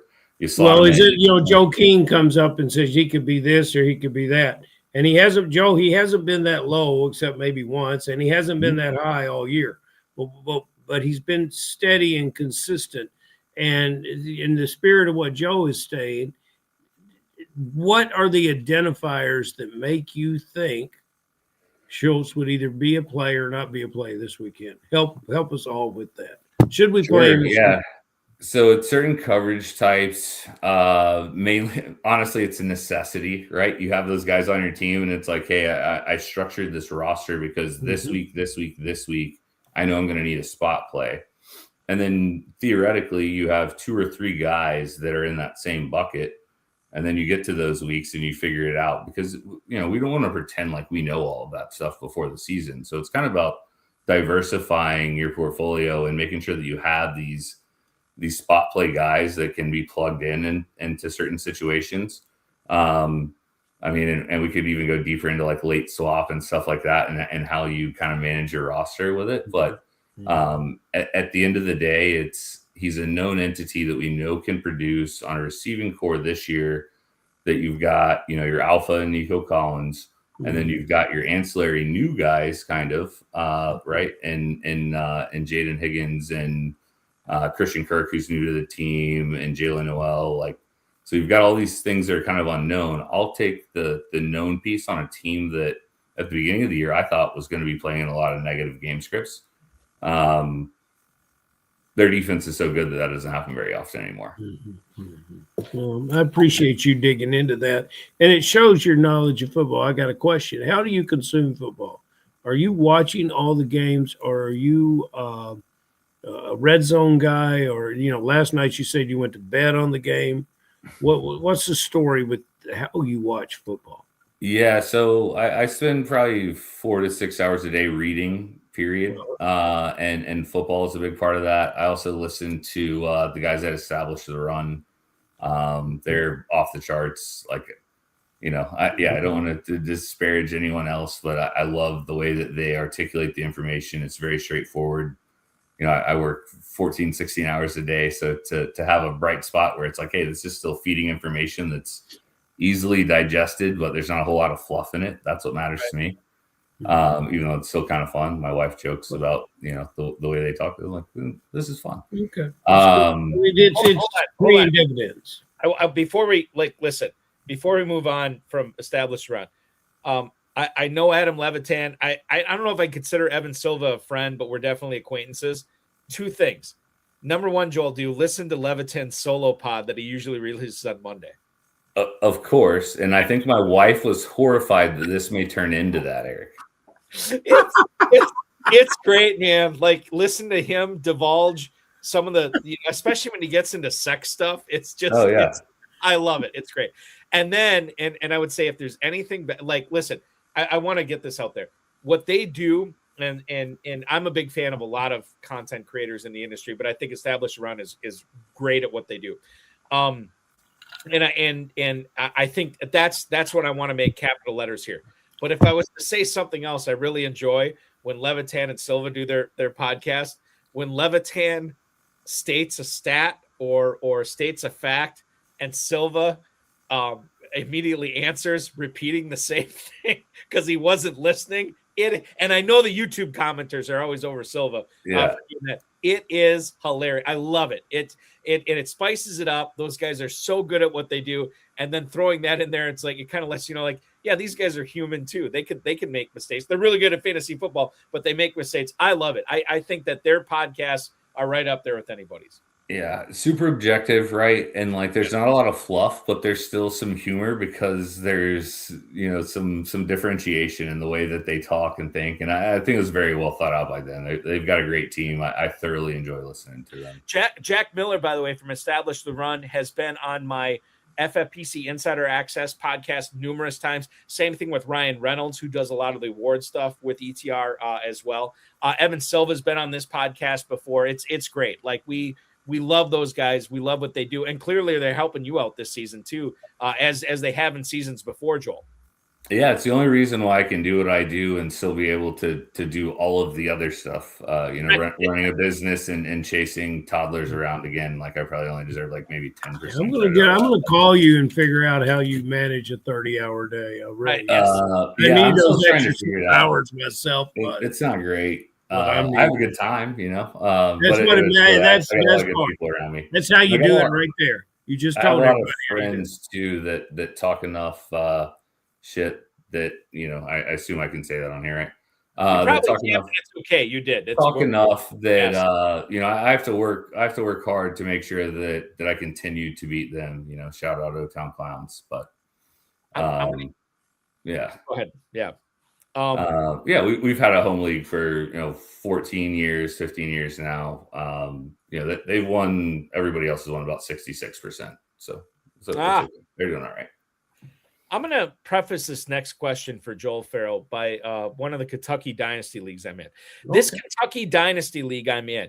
Well, is it Joe King comes up and says he could be this or he could be that, and he hasn't been that low except maybe once, and he hasn't been that high all year, but he's been steady and consistent. And in the spirit of what Joe is saying, what are the identifiers that make you think Schultz would either be a play or not be a play this weekend? Help us all with that. Should we play him? Yeah. So it's certain coverage types. Mainly, honestly, it's a necessity, right? You have those guys on your team, and it's like, hey, I structured this roster because this week, I know I'm going to need a spot play. And then theoretically, you have 2 or 3 guys that are in that same bucket. And then you get to those weeks and you figure it out, because, we don't want to pretend like we know all of that stuff before the season. So it's kind of about diversifying your portfolio and making sure that you have these spot play guys that can be plugged into certain situations. And we could even go deeper into like late swap and stuff like that, and how you kind of manage your roster with it. But at the end of the day, he's a known entity that we know can produce on a receiving core this year, that you've got, your alpha and Nico Collins, and then you've got your ancillary new guys kind of, right. And Jaden Higgins and Christian Kirk, who's new to the team, and Jalen Noel. So you've got all these things that are kind of unknown. I'll take the known piece on a team that at the beginning of the year, I thought was going to be playing in a lot of negative game scripts. Their defense is so good that doesn't happen very often anymore. Well, I appreciate you digging into that. And it shows your knowledge of football. I got a question. How do you consume football? Are you watching all the games, or are you a red zone guy? Or, last night you said you went to bed on the game. What's the story with how you watch football? Yeah, so I spend probably 4 to 6 hours a day reading, period. And football is a big part of that. I also listen to the guys that established the run. They're off the charts. I don't want to disparage anyone else, but I love the way that they articulate the information. It's very straightforward. I work 14, 16 hours a day. So to have a bright spot where it's like, hey, this is still feeding information that's easily digested, but there's not a whole lot of fluff in it. That's what matters to me. Even though it's still kind of fun. My wife jokes about, the way they talk. They're like, this is fun. Okay. It's paying dividends. Before we move on from established run, I know Adam Levitan. I don't know if I consider Evan Silva a friend, but we're definitely acquaintances. 2 things. Number 1, Joel, do you listen to Levitan's solo pod that he usually releases on Monday? Of course. And I think my wife was horrified that this may turn into that, Eric. It's great, man. Listen to him divulge some of the, especially when he gets into sex stuff. It's just, I love it. It's great. And then, and I would say if there's anything, listen, I want to get this out there. What they do, and I'm a big fan of a lot of content creators in the industry, but I think Established Run is great at what they do. And I think that's what I want to make capital letters here. But if I was to say something else, I really enjoy when Levitan and Silva do their podcast. When Levitan states a stat or states a fact, and Silva immediately answers, repeating the same thing because he wasn't listening. And I know the YouTube commenters are always over Silva. Yeah. It is hilarious. I love it. It spices it up. Those guys are so good at what they do. And then throwing that in there, it's like, it kind of lets you know, like, yeah, these guys are human too. They can make mistakes. They're really good at fantasy football, but they make mistakes. I love it. I think that their podcasts are right up there with anybody's. Yeah, super objective, right? And like, there's not a lot of fluff, but there's still some humor because there's, some differentiation in the way that they talk and think. And I think it was very well thought out by them. They've got a great team. I thoroughly enjoy listening to them. Jack Miller, by the way, from Establish the Run, has been on my FFPC Insider Access podcast numerous times. Same thing with Ryan Reynolds, who does a lot of the award stuff with ETR as well. Evan Silva's been on this podcast before. It's great. Like, we love those guys. We love what they do. And clearly they're helping you out this season too, as they have in seasons before, Joel. Yeah, it's the only reason why I can do what I do and still be able to do all of the other stuff. Running a business and chasing toddlers around again. Like, I probably only deserve like maybe 10%. I'm gonna call you and figure out how you manage a 30-hour day. Really. Right. I need I'm those trying to extra figure it out. hours myself. But It's not great. I mean, I have a good time, that's but what that's that's a lot of good part. people around me. That's how you Like, do it right there. You just I have told a lot of everybody how to do it. friends too that talk enough shit that I assume I can say that on here, right? Probably Talk can't, enough. but it's okay. You did. Talk enough that Yes. I have to work hard to make sure that I continue to beat them. Shout out O-Town Clowns, but yeah. Go ahead. Yeah. We've had a home league for 14 years, 15 years now. They've won. Everybody else has won about 66%. So they're doing all right. I'm going to preface this next question for Joel Ferrell by one of the Kentucky Dynasty leagues I'm in. This Kentucky Dynasty league I'm in,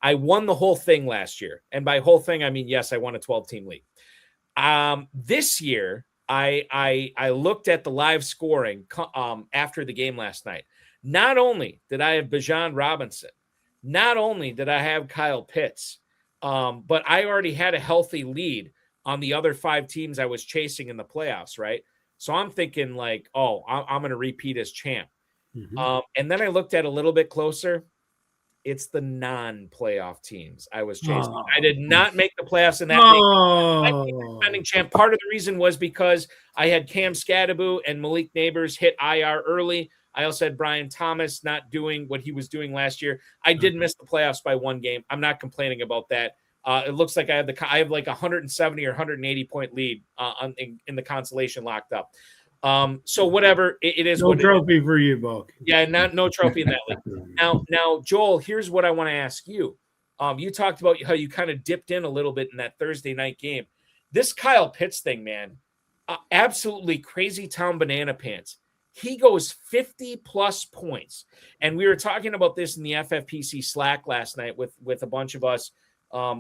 I won the whole thing last year. And by whole thing, I mean, yes, I won a 12-team league. This year, I looked at the live scoring after the game last night. Not only did I have Bijan Robinson, not only did I have Kyle Pitts, but I already had a healthy lead on the other 5 teams I was chasing in the playoffs, right? So I'm thinking like, I'm going to repeat as champ. Mm-hmm. And then I looked at a little bit closer. It's the non-playoff teams I was chasing. I did not make the playoffs in that league. I think defending champ. Part of the reason was because I had Cam Scadaboo and Malik Neighbors hit IR early. I also had Brian Thomas not doing what he was doing last year. I did miss the playoffs by 1 game. I'm not complaining about that. It looks like I have like 170 or 180 point lead in the consolation locked up. So whatever it is. No trophy for you, Buck. Yeah, no trophy in that league. Now, Joel, here's what I want to ask you. You talked about how you kind of dipped in a little bit in that Thursday night game. This Kyle Pitts thing, man, absolutely crazy town banana pants. He goes 50 plus points. And we were talking about this in the FFPC Slack last night with a bunch of us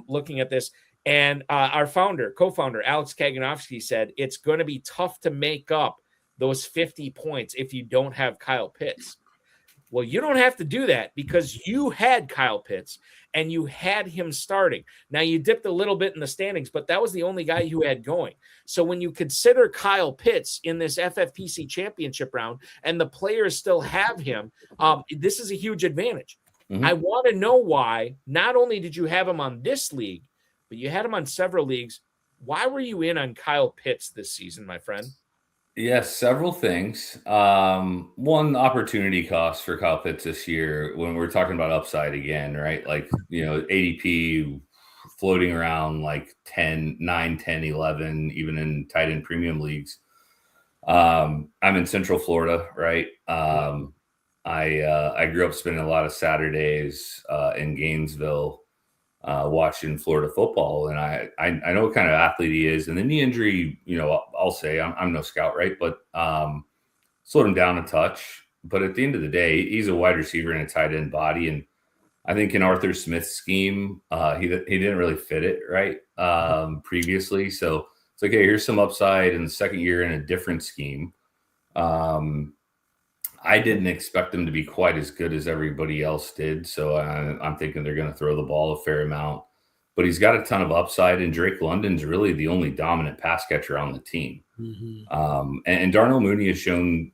looking at this. And our co-founder, Alex Kaganowski, said it's going to be tough to make up those 50 points if you don't have Kyle Pitts. Well, you don't have to do that because you had Kyle Pitts and you had him starting. Now, you dipped a little bit in the standings, but that was the only guy you had going. So when you consider Kyle Pitts in this FFPC championship round and the players still have him, this is a huge advantage. Mm-hmm. I want to know why not only did you have him on this league, but you had him on several leagues. Why were you in on Kyle Pitts this season, my friend? Yes, several things. One, opportunity cost for Kyle Pitts this year when we're talking about upside again, right? Like, ADP floating around like 9, 10, 11, even in tight end premium leagues. I'm in Central Florida, right? I grew up spending a lot of Saturdays in Gainesville watching Florida football, and I know what kind of athlete he is. And the knee injury, I'll say I'm no scout, right? But slowed him down a touch. But at the end of the day, he's a wide receiver in a tight end body, and I think in Arthur Smith's scheme, he didn't really fit it right previously. So it's like, hey, here's some upside in the second year in a different scheme. I didn't expect him to be quite as good as everybody else did. So I'm thinking they're going to throw the ball a fair amount. But he's got a ton of upside, and Drake London's really the only dominant pass catcher on the team. Mm-hmm. And Darnell Mooney has shown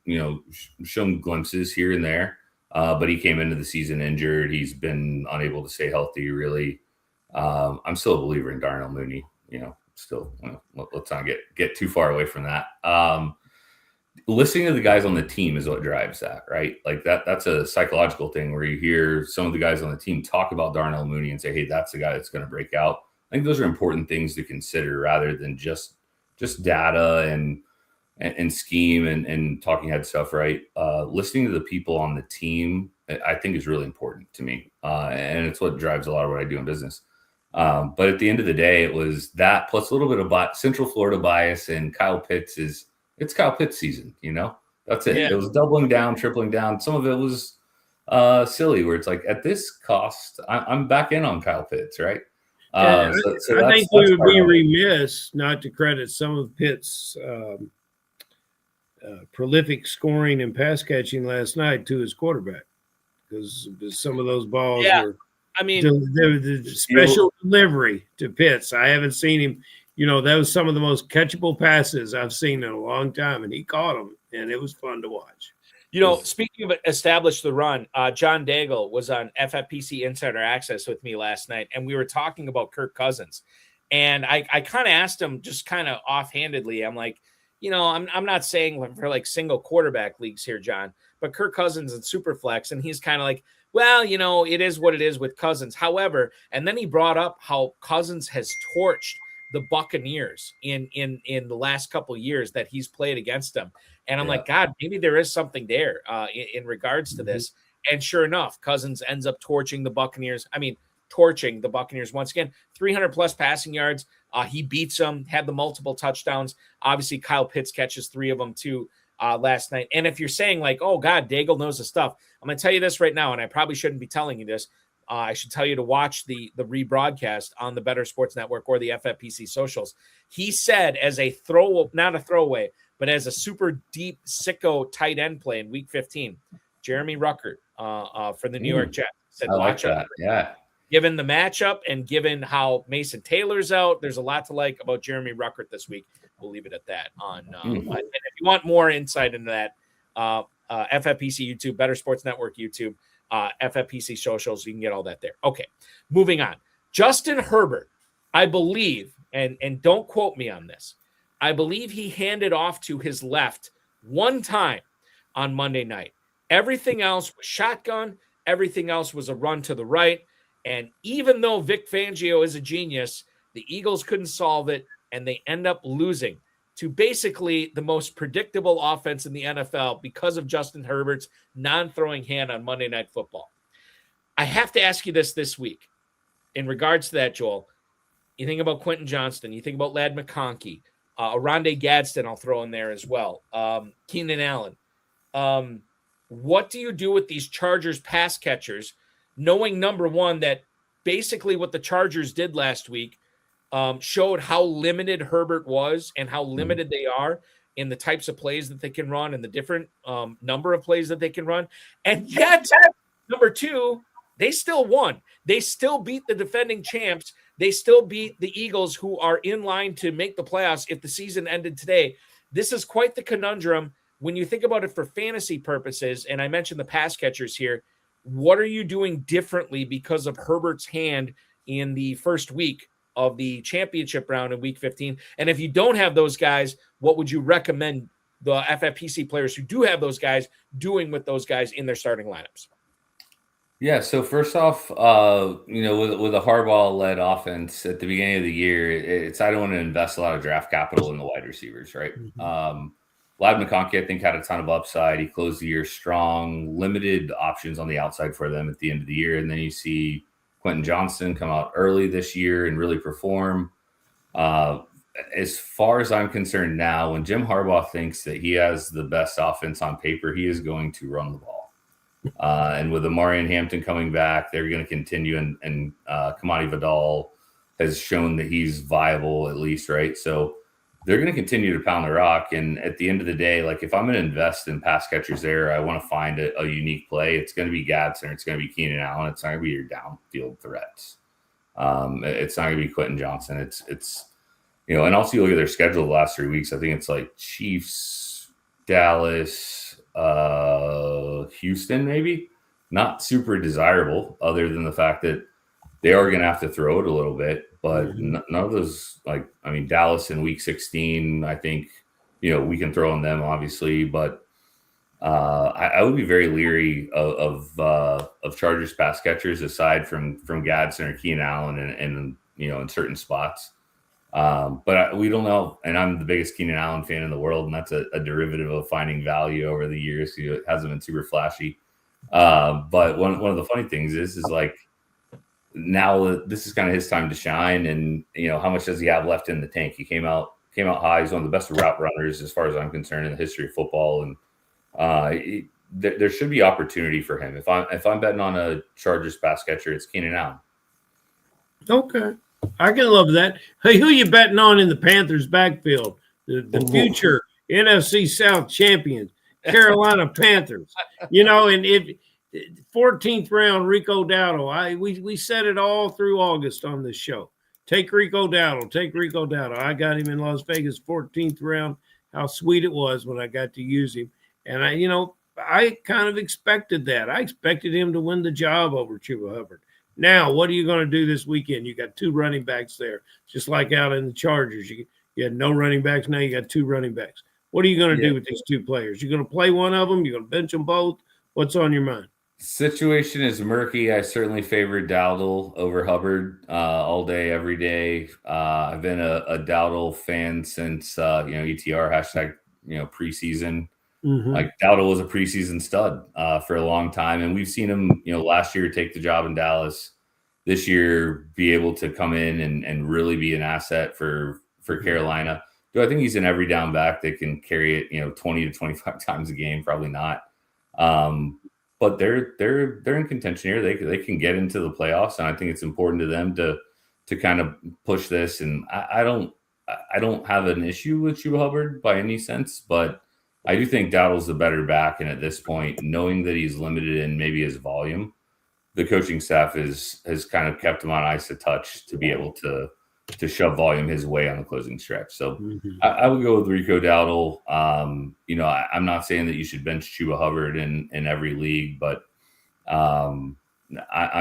glimpses here and there. but he came into the season injured. He's been unable to stay healthy, really. I'm still a believer in Darnell Mooney. Let's not get too far away from that. Listening to the guys on the team is what drives that, right? Like that's a psychological thing where you hear some of the guys on the team talk about Darnell Mooney and say, hey, that's the guy that's going to break out. I think those are important things to consider rather than just data and scheme and talking head stuff, right? Listening to the people on the team, I think, is really important to me. And it's what drives a lot of what I do in business. But at the end of the day, it was that plus a little bit of Central Florida bias, and Kyle Pitts it's Kyle Pitts season, That's it. Yeah. It was doubling down, tripling down. Some of it was silly where it's like, at this cost, I'm back in on Kyle Pitts, right? I think we would be remiss not to credit some of Pitt's prolific scoring and pass catching last night to his quarterback, because some of those balls were, the special delivery to Pitts. I haven't seen him, that was some of the most catchable passes I've seen in a long time, and he caught them, and it was fun to watch. Speaking of establish the run, John Daigle was on FFPC Insider Access with me last night, and we were talking about Kirk Cousins. And I kind of asked him just kind of offhandedly. I'm like, I'm not saying for like single quarterback leagues here, John, but Kirk Cousins and Superflex. And he's kind of like, well, it is what it is with Cousins. However, and then he brought up how Cousins has torched the Buccaneers in the last couple of years that he's played against them. And I'm like, God, maybe there is something there in regards to this. And sure enough, Cousins ends up torching the Buccaneers. Torching the Buccaneers once again, 300 plus passing yards. He beats them, had the multiple touchdowns. Obviously, Kyle Pitts catches 3 of them too last night. And if you're saying like, oh God, Daigle knows the stuff, I'm going to tell you this right now, and I probably shouldn't be telling you this. I should tell you to watch the rebroadcast on the Better Sports Network or the FFPC socials. He said as a not a throwaway, but as a super deep sicko tight end play in Week 15, Jeremy Ruckert for the New York Jets said, watch that. Yeah. Given the matchup and given how Mason Taylor's out, there's a lot to like about Jeremy Ruckert this week. We'll leave it at that. And if you want more insight into that, FFPC YouTube, Better Sports Network YouTube, FFPC socials, you can get all that there. Okay, moving on. Justin Herbert, I believe, and don't quote me on this, I believe he handed off to his left one time on Monday night. Everything else was shotgun. Everything else was a run to the right. And even though Vic Fangio is a genius, the Eagles couldn't solve it, and they end up losing to basically the most predictable offense in the NFL because of Justin Herbert's non-throwing hand on Monday Night Football. I have to ask you this week in regards to that, Joel. You think about Quentin Johnston. You think about Ladd McConkey. Oronde Gadsden I'll throw in there as well. Keenan Allen. What do you do with these Chargers pass catchers, knowing, number one, that basically what the Chargers did last week showed how limited Herbert was and how limited they are in the types of plays that they can run and the different number of plays that they can run. And yet, number two, they still won. They still beat the defending champs. They still beat the Eagles, who are in line to make the playoffs if the season ended today. This is quite the conundrum when you think about it for fantasy purposes. And I mentioned the pass catchers here. What are you doing differently because of Herbert's hand in the first week of the championship round in Week 15? And if you don't have those guys, what would you recommend the FFPC players who do have those guys doing with those guys in their starting lineups? Yeah, so first off, with a Harbaugh-led offense at the beginning of the year, I don't want to invest a lot of draft capital in the wide receivers, right? Ladd McConkey, I think, had a ton of upside. He closed the year strong, limited options on the outside for them at the end of the year. And then you see Quentin Johnston come out early this year and really perform. As far as I'm concerned now, when Jim Harbaugh thinks that he has the best offense on paper, he is going to run the ball. And with Amarian Hampton coming back, they're going to continue. And Kamani Vidal has shown that he's viable at least, right? So they're going to continue to pound the rock. And at the end of the day, like if I'm going to invest in pass catchers there, I want to find a unique play. It's going to be Gadsden. It's going to be Keenan Allen. It's not going to be your downfield threats. It's not going to be Quentin Johnston. It's and also you look at their schedule the last 3 weeks. I think it's like Chiefs, Dallas, Houston, maybe. not super desirable, other than the fact that they are going to have to throw it a little bit. But none of those, Dallas in week 16, I think, we can throw on them, obviously, but I would be very leery of Chargers pass catchers aside from Gadsden or Keenan Allen and in certain spots. But we don't know, and I'm the biggest Keenan Allen fan in the world, and that's a derivative of finding value over the years. It hasn't been super flashy. But one of the funny things is like, now this is kind of his time to shine, and how much does he have left in the tank? He came out high. He's one of the best route runners as far as I'm concerned in the history of football, and there should be opportunity for him. If I'm betting on a Chargers pass catcher, it's Keenan Allen. Okay, I can love that. Hey, who you betting on in the Panthers backfield? The future NFC South champions, Carolina Panthers. And if 14th round Rico Dowdle, we said it all through August on this show. Take Rico Dowdle. I got him in Las Vegas 14th round. How sweet it was when I got to use him. And I kind of expected that. I expected him to win the job over Chuba Hubbard. Now, what are you going to do this weekend? You got 2 running backs there, just like out in the Chargers. You had no running backs. Now you got 2 running backs. What are you going to do with these 2 players? You're going to play one of them? You're going to bench them both? What's on your mind? Situation is murky. I certainly favor Dowdle over Hubbard all day, every day. I've been a Dowdle fan since ETR hashtag preseason. Like Dowdle was a preseason stud for a long time, and we've seen him last year take the job in Dallas. This year, be able to come in and really be an asset for Carolina. Do I think he's an every down back that can carry it 20 to 25 times a game? Probably not. But they're in contention here. They can get into the playoffs, and I think it's important to them to kind of push this. And I don't have an issue with Chuba Hubbard by any sense, but I do think Dowdle's the better back. And at this point, knowing that he's limited in maybe his volume, the coaching staff has kind of kept him on ice a touch to be able to shove volume his way on the closing stretch. So I would go with Rico Dowdle. I'm not saying that you should bench Chuba Hubbard in every league, but I'm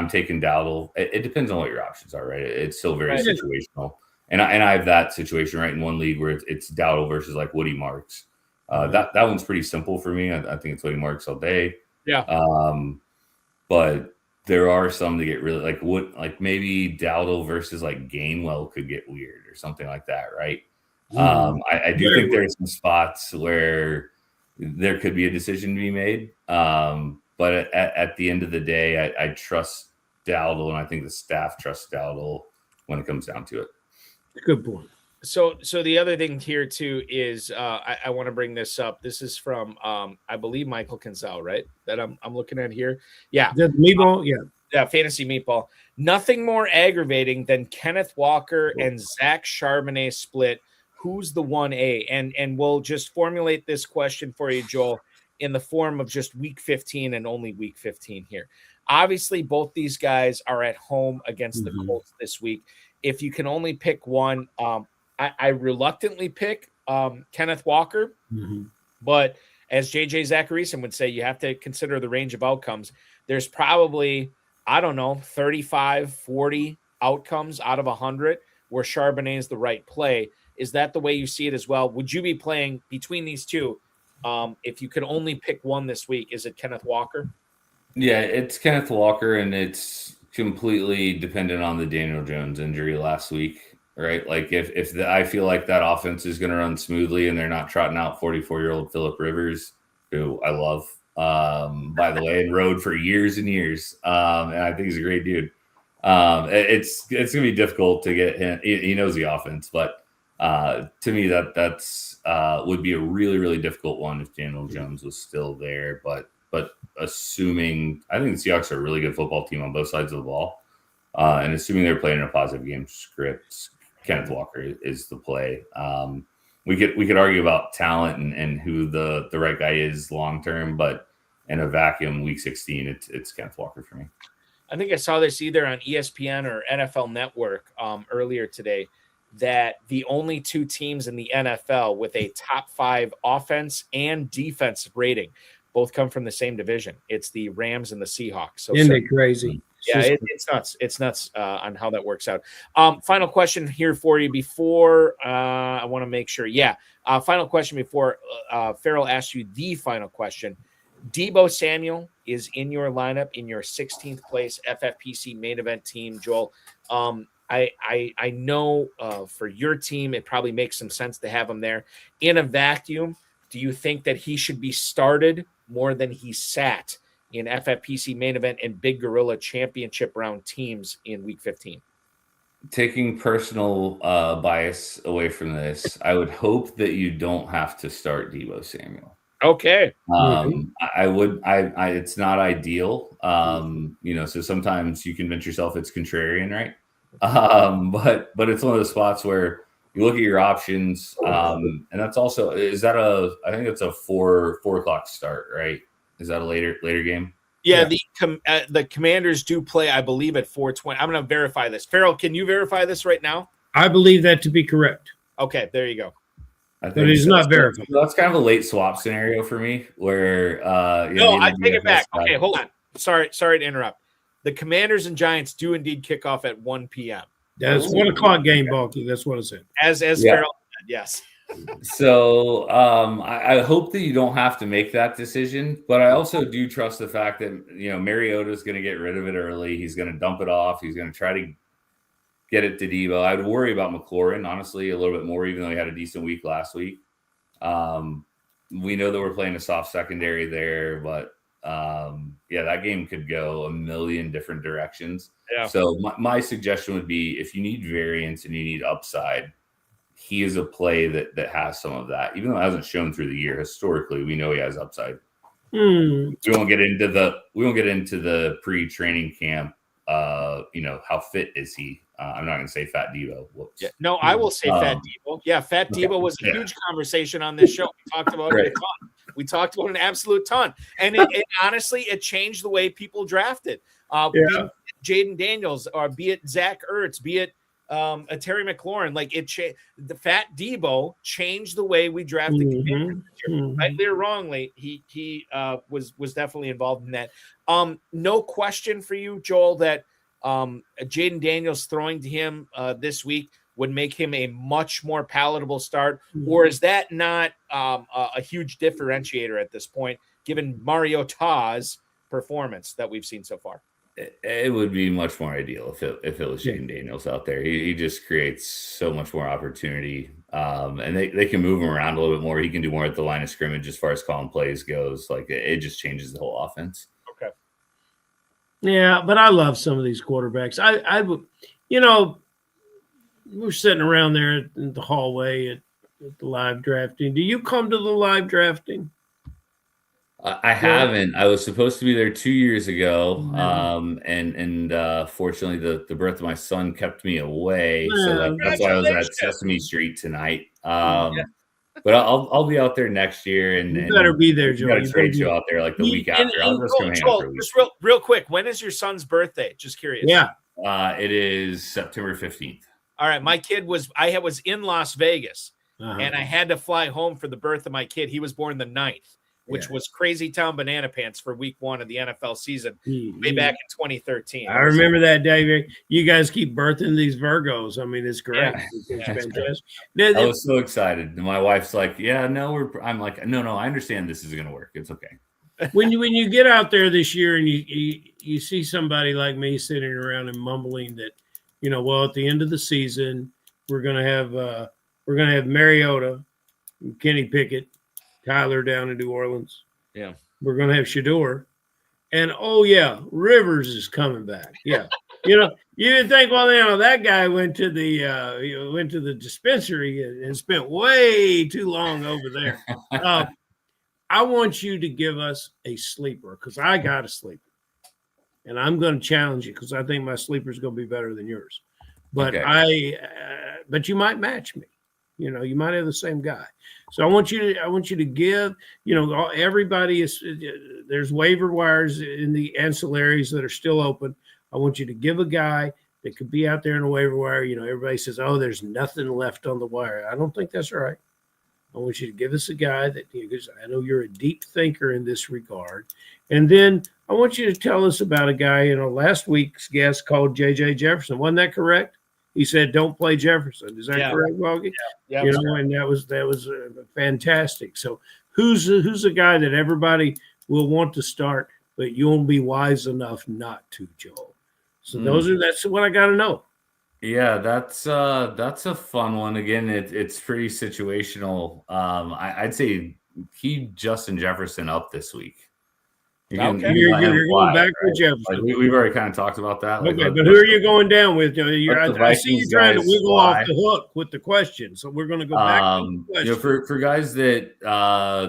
taking Dowdle. It depends on what your options are, right? It's still very situational. And I have that situation right in one league where it's Dowdle versus like Woody Marks. That one's pretty simple for me. I think it's Woody Marks all day. Yeah. But there are some that get really like maybe Dowdle versus like Gainwell could get weird or something like that, right? I do think there are some spots where there could be a decision to be made. But at the end of the day, I trust Dowdle, and I think the staff trusts Dowdle when it comes down to it. Good point. So the other thing here too is I want to bring this up. This is from I believe Michael Kinsell, right? That I'm looking at here. Yeah. The Meatball, yeah, Fantasy Meatball. Nothing more aggravating than Kenneth Walker and Zach Charbonnet split. Who's the 1A? And we'll just formulate this question for you, Joel, in the form of just week 15 and only week 15 here. Obviously, both these guys are at home against the Colts this week. If you can only pick one, I reluctantly pick Kenneth Walker, but as JJ Zacharyson would say, you have to consider the range of outcomes. There's probably, 35, 40 outcomes out of 100 where Charbonnet is the right play. Is that the way you see it as well? Would you be playing between these two? If you could only pick one this week, is it Kenneth Walker? Yeah, it's Kenneth Walker, and it's completely dependent on the Daniel Jones injury last week. Right, like if I feel like that offense is going to run smoothly and they're not trotting out 44-year-old Phillip Rivers, who I love, by the way, and rode for years and years, and I think he's a great dude. It's going to be difficult to get him. He knows the offense, but to me that's would be a really, really difficult one if Daniel Jones was still there. But assuming, I think the Seahawks are a really good football team on both sides of the ball, and assuming they're playing in a positive game script, Kenneth Walker is the play. We could argue about talent and who the right guy is long term, but in a vacuum, week 16, it's Kenneth Walker for me. I think I saw this either on ESPN or NFL Network earlier today, that the only 2 teams in the NFL with a top 5 offense and defensive rating, both come from the same division. It's the Rams and the Seahawks. So Isn't it crazy? yeah, it's nuts. It's nuts on how that works out. Final question here for you before I want to make sure. Yeah, final question before Ferrell asks you the final question. Deebo Samuel is in your lineup in your 16th place FFPC main event team, Joel. I know for your team, it probably makes some sense to have him there. In a vacuum, do you think that he should be started more than he sat in FFPC main event and Big Gorilla championship round teams in week 15? Taking personal bias away from this, I would hope that you don't have to start Deebo Samuel. Okay. I would. It's not ideal. So sometimes you convince yourself it's contrarian, right? But it's one of those spots where you look at your options, and that's also I think it's a 4 o'clock start, right? Is that a later game? Yeah. The Commanders do play, I believe, at 4:20. I'm going to verify this. Ferrell, can you verify this right now? I believe that to be correct. Okay, there you go. I think but it's not verified. That's kind of a late swap scenario for me where I take it back. Okay, hold on. Sorry to interrupt. The Commanders and Giants do indeed kick off at 1 p.m. That's 1 o'clock game, Balky. That's what I said. As Ferrell said, yes. So I hope that you don't have to make that decision, but I also do trust the fact that Mariota is going to get rid of it early. He's going to dump it off. He's going to try to get it to Deebo. I would worry about McLaurin, honestly, a little bit more, even though he had a decent week last week. We know that we're playing a soft secondary there, but that game could go a million different directions. Yeah. So my suggestion would be, if you need variance and you need upside, he is a play that has some of that, even though it hasn't shown through the year. Historically, we know he has upside. We won't get into the pre-training camp. How fit is he? I'm not going to say Fat Deebo. Whoops. Yeah, no, I will say Fat Deebo. Yeah, Fat Deebo was a huge conversation on this show. We talked about it a ton. We talked about an absolute ton. And it honestly, it changed the way people drafted. Be it Jaden Daniels, or be it Zach Ertz, be it Terry McLaurin. Like the Fat Deebo changed the way we drafted. Rightly or wrongly, he was definitely involved in that. No question for you, Joel, that Jaden Daniels throwing to him this week would make him a much more palatable start, or is that not a huge differentiator at this point, given Mariota's performance that we've seen so far? It would be much more ideal if it was Jaden Daniels out there. He just creates so much more opportunity, and they can move him around a little bit more. He can do more at the line of scrimmage as far as calling plays goes. Like, it just changes the whole offense. Okay. Yeah, but I love some of these quarterbacks. I would, we're sitting around there in the hallway at the live drafting. Do you come to the live drafting? I haven't. I was supposed to be there 2 years ago, and fortunately, the birth of my son kept me away. So that's why I was at Sesame Street tonight. But I'll be out there next year, and you better be there, Joe. Got a trade show out there like the week after. I'll just come hang out for a week. Just real quick, when is your son's birthday? Just curious. Yeah, it is September 15th. All right, my kid was in Las Vegas, and I had to fly home for the birth of my kid. He was born the 9th. Which was Crazy Town Banana Pants for week 1 of the NFL season way back in 2013. I remember that, David. You guys keep birthing these Virgos. I mean, it's great. It's fantastic. I was so excited. My wife's like, I'm like, no, I understand this is going to work. It's okay. When you get out there this year and you see somebody like me sitting around and mumbling that, at the end of the season, we're going to have Mariota, Kenny Pickett, Tyler down in New Orleans. Yeah. We're going to have Shador. And, Rivers is coming back. Yeah. You didn't think, that guy went to the dispensary and spent way too long over there. I want you to give us a sleeper, because I got a sleeper. And I'm going to challenge you, because I think my sleeper is going to be better than yours. But but you might match me. You might have the same guy. So I want you to give, everybody is, there's waiver wires in the ancillaries that are still open. I want you to give a guy that could be out there in the waiver wire. Everybody says, there's nothing left on the wire. I don't think that's right. I want you to give us a guy that, because I know you're a deep thinker in this regard. And then I want you to tell us about a guy, last week's guest called J.J. Jefferson. Wasn't that correct? He said, "Don't play Jefferson." Is that correct, Balky? Yeah. And that was fantastic. So who's a guy that everybody will want to start, but you'll be wise enough not to, Joel? So that's what I got to know. Yeah, that's a fun one. Again, it's pretty situational. I'd say keep Justin Jefferson up this week. You're going back with Jefferson. Like we've already kind of talked about that. Okay, but who are you going down with? I see you trying to wiggle off the hook with the question, so we're going to go back to the question. For guys that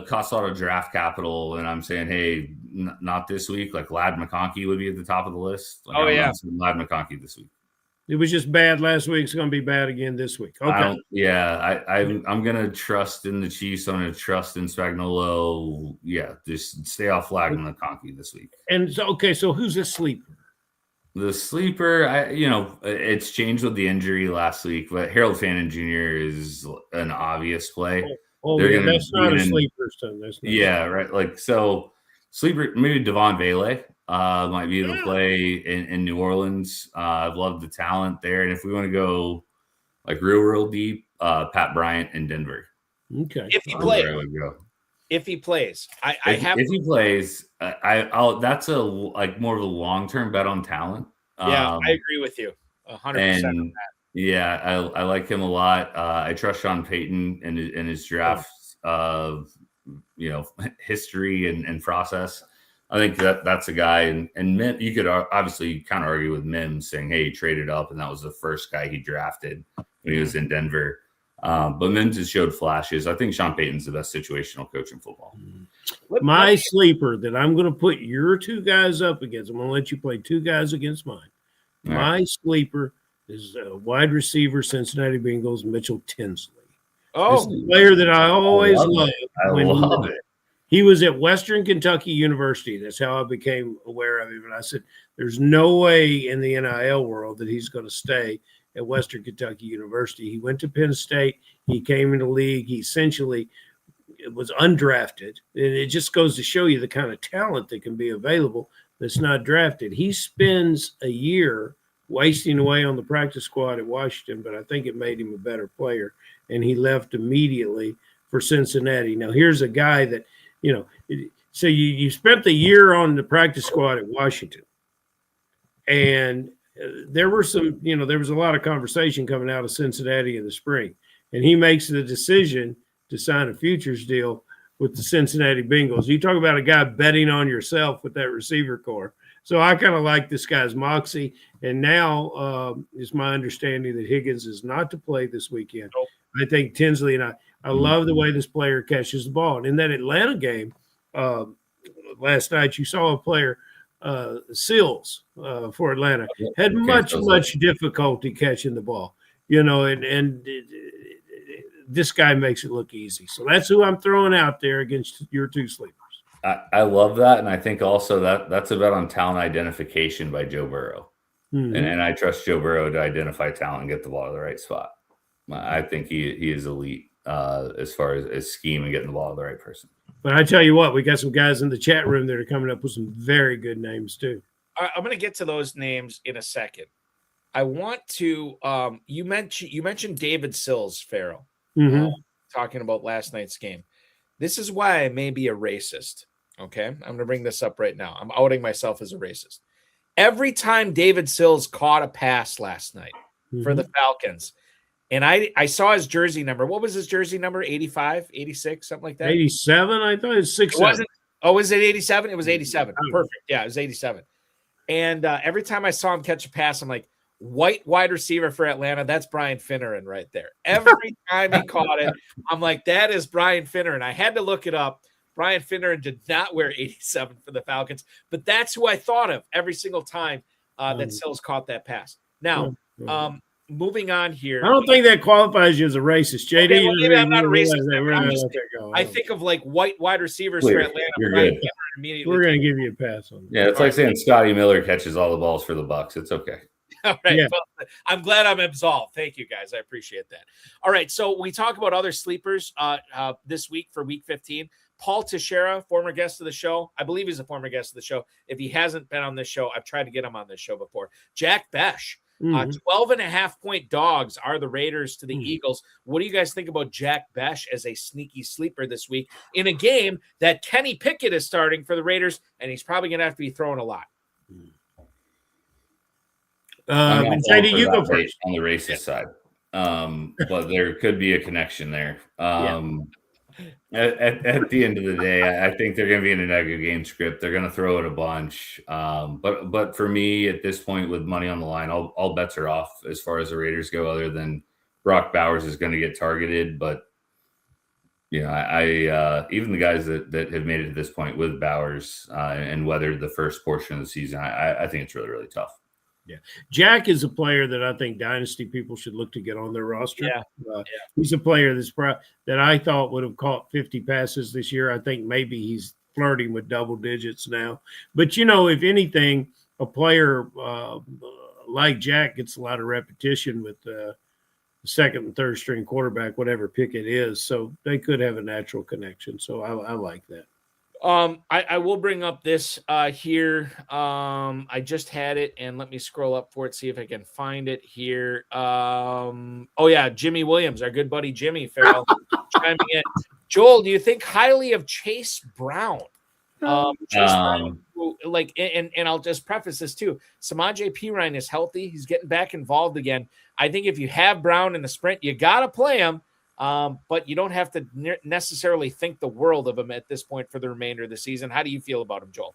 cost a lot of draft capital, and I'm saying, hey, not this week. Like Ladd McConkey would be at the top of the list. Like, Ladd McConkey this week. It was just bad last week. It's going to be bad again this week. Okay. I'm going to trust in the Chiefs. I'm going to trust in Spagnuolo. Yeah, just stay off Ladd and McConkey this week. And so who's a sleeper? The sleeper, it's changed with the injury last week, but Harold Fannin Jr. is an obvious play. That's not a sleeper. Right. Like, so sleeper, maybe Devon Vele. Might be able to play in New Orleans. I've loved the talent there. And if we want to go like real deep, Pat Bryant in Denver. Okay. If he plays, if he plays, that's more of a long-term bet on talent. I agree with you 100%. And I like him a lot. I trust Sean Payton in his draft history and process. I think that's a guy, and you could obviously kind of argue with Mims saying, hey, he traded up, and that was the first guy he drafted when he was in Denver. But Mims has showed flashes. I think Sean Payton's the best situational coach in football. My sleeper that I'm going to put your two guys up against, I'm going to let you play two guys against mine. All my sleeper is wide receiver, Cincinnati Bengals, Mitchell Tinsley. This is a player that I always love. I love it. He was at Western Kentucky University. That's how I became aware of him. And I said, there's no way in the NIL world that he's going to stay at Western Kentucky University. He went to Penn State. He came into the league. He essentially was undrafted. And it just goes to show you the kind of talent that can be available that's not drafted. He spends a year wasting away on the practice squad at Washington, but I think it made him a better player. And he left immediately for Cincinnati. Now, here's a guy that, so you spent the year on the practice squad at Washington, and there was a lot of conversation coming out of Cincinnati in the spring, and he makes the decision to sign a futures deal with the Cincinnati Bengals. You talk about a guy betting on yourself with that receiver core. So I kind of like this guy's moxie, and now it's my understanding that Higgins is not to play this weekend. Nope. I think Tinsley and I love the way this player catches the ball. And in that Atlanta game last night, you saw a player, Sills for Atlanta, had much difficulty catching the ball, and this guy makes it look easy. So that's who I'm throwing out there against your two sleepers. I love that. And I think also that's a bet on talent identification by Joe Burrow. Mm-hmm. And I trust Joe Burrow to identify talent and get the ball to the right spot. I think he is elite as far as scheme and getting the ball to the right person. But I tell you what, we got some guys in the chat room that are coming up with some very good names too. I'm going to get to those names in a second. I want to you mentioned David Sills, Ferrell, talking about last night's game. This is why I may be a racist. Okay, I'm going to bring this up right now. I'm outing myself as a racist. Every time David Sills caught a pass last night for the Falcons, and I saw his jersey number. What was his jersey number? 85, 86, something like that? 87? I thought it was 67. Was it 87? It was 87. Perfect. Yeah, it was 87. And every time I saw him catch a pass, I'm like, white wide receiver for Atlanta, that's Brian Finneran right there. Every time he caught it, I'm like, that is Brian Finneran. I had to look it up. Brian Finneran did not wear 87 for the Falcons, but that's who I thought of every single time that Sills caught that pass. Now, moving on here. I don't think that qualifies you as a racist, JD. Okay, well, maybe I'm not a racist. I think of like white wide receivers for Atlanta. You're good. We're going to give you a pass on that. Yeah, it's like saying Scotty Miller catches all the balls for the Bucs. It's okay. All right. Yeah. Well, I'm glad I'm absolved. Thank you, guys. I appreciate that. All right. So we talk about other sleepers this week for week 15. Paul Teixeira, former guest of the show. I believe he's a former guest of the show. If he hasn't been on this show, I've tried to get him on this show before. Jack Besh. 12.5-point dogs are the Raiders to the Eagles. What do you guys think about Jack Besh as a sneaky sleeper this week in a game that Kenny Pickett is starting for the Raiders, and he's probably going to have to be throwing a lot? JD, you go first. On the racist side. But there could be a connection there. At the end of the day, I think they're going to be in a negative game script. They're going to throw it a bunch. But for me, at this point, with money on the line, all bets are off as far as the Raiders go, other than Brock Bowers is going to get targeted. But, I even the guys that have made it to this point with Bowers and weathered the first portion of the season, I think it's really, really tough. Yeah, Jack is a player that I think dynasty people should look to get on their roster. He's a player that I thought would have caught 50 passes this year. I think maybe he's flirting with double digits now. But, if anything, a player like Jack gets a lot of repetition with the second and third string quarterback, whatever pick it is. So they could have a natural connection. So I like that. I will bring up this here. I just had it, and let me scroll up for it, see if I can find it here. Jimmy Williams, our good buddy Jimmy Ferrell, chiming in. Joel, do you think highly of Chase Brown? Brown, and I'll just preface this too. Samaje Perine is healthy; he's getting back involved again. I think if you have Brown in the sprint, you got to play him. But you don't have to necessarily think the world of him at this point for the remainder of the season. How do you feel about him, Joel?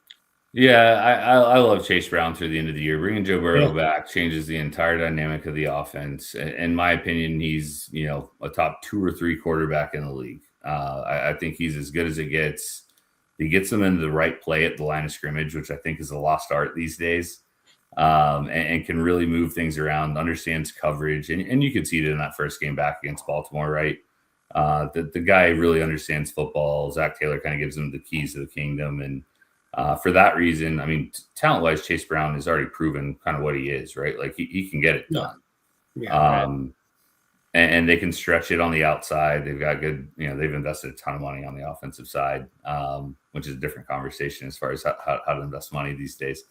Yeah, I love Chase Brown through the end of the year. Bringing Joe Burrow back changes the entire dynamic of the offense. In my opinion, he's a top 2 or 3 quarterback in the league. I think he's as good as it gets. He gets them into the right play at the line of scrimmage, which I think is a lost art these days. And can really move things around, understands coverage. And you could see it in that first game back against Baltimore, right? The guy really understands football. Zach Taylor kind of gives him the keys to the kingdom. And for that reason, I mean, talent-wise, Chase Brown has already proven kind of what he is, right? Like he can get it done. And they can stretch it on the outside. They've got good, they've invested a ton of money on the offensive side, which is a different conversation as far as how to invest money these days.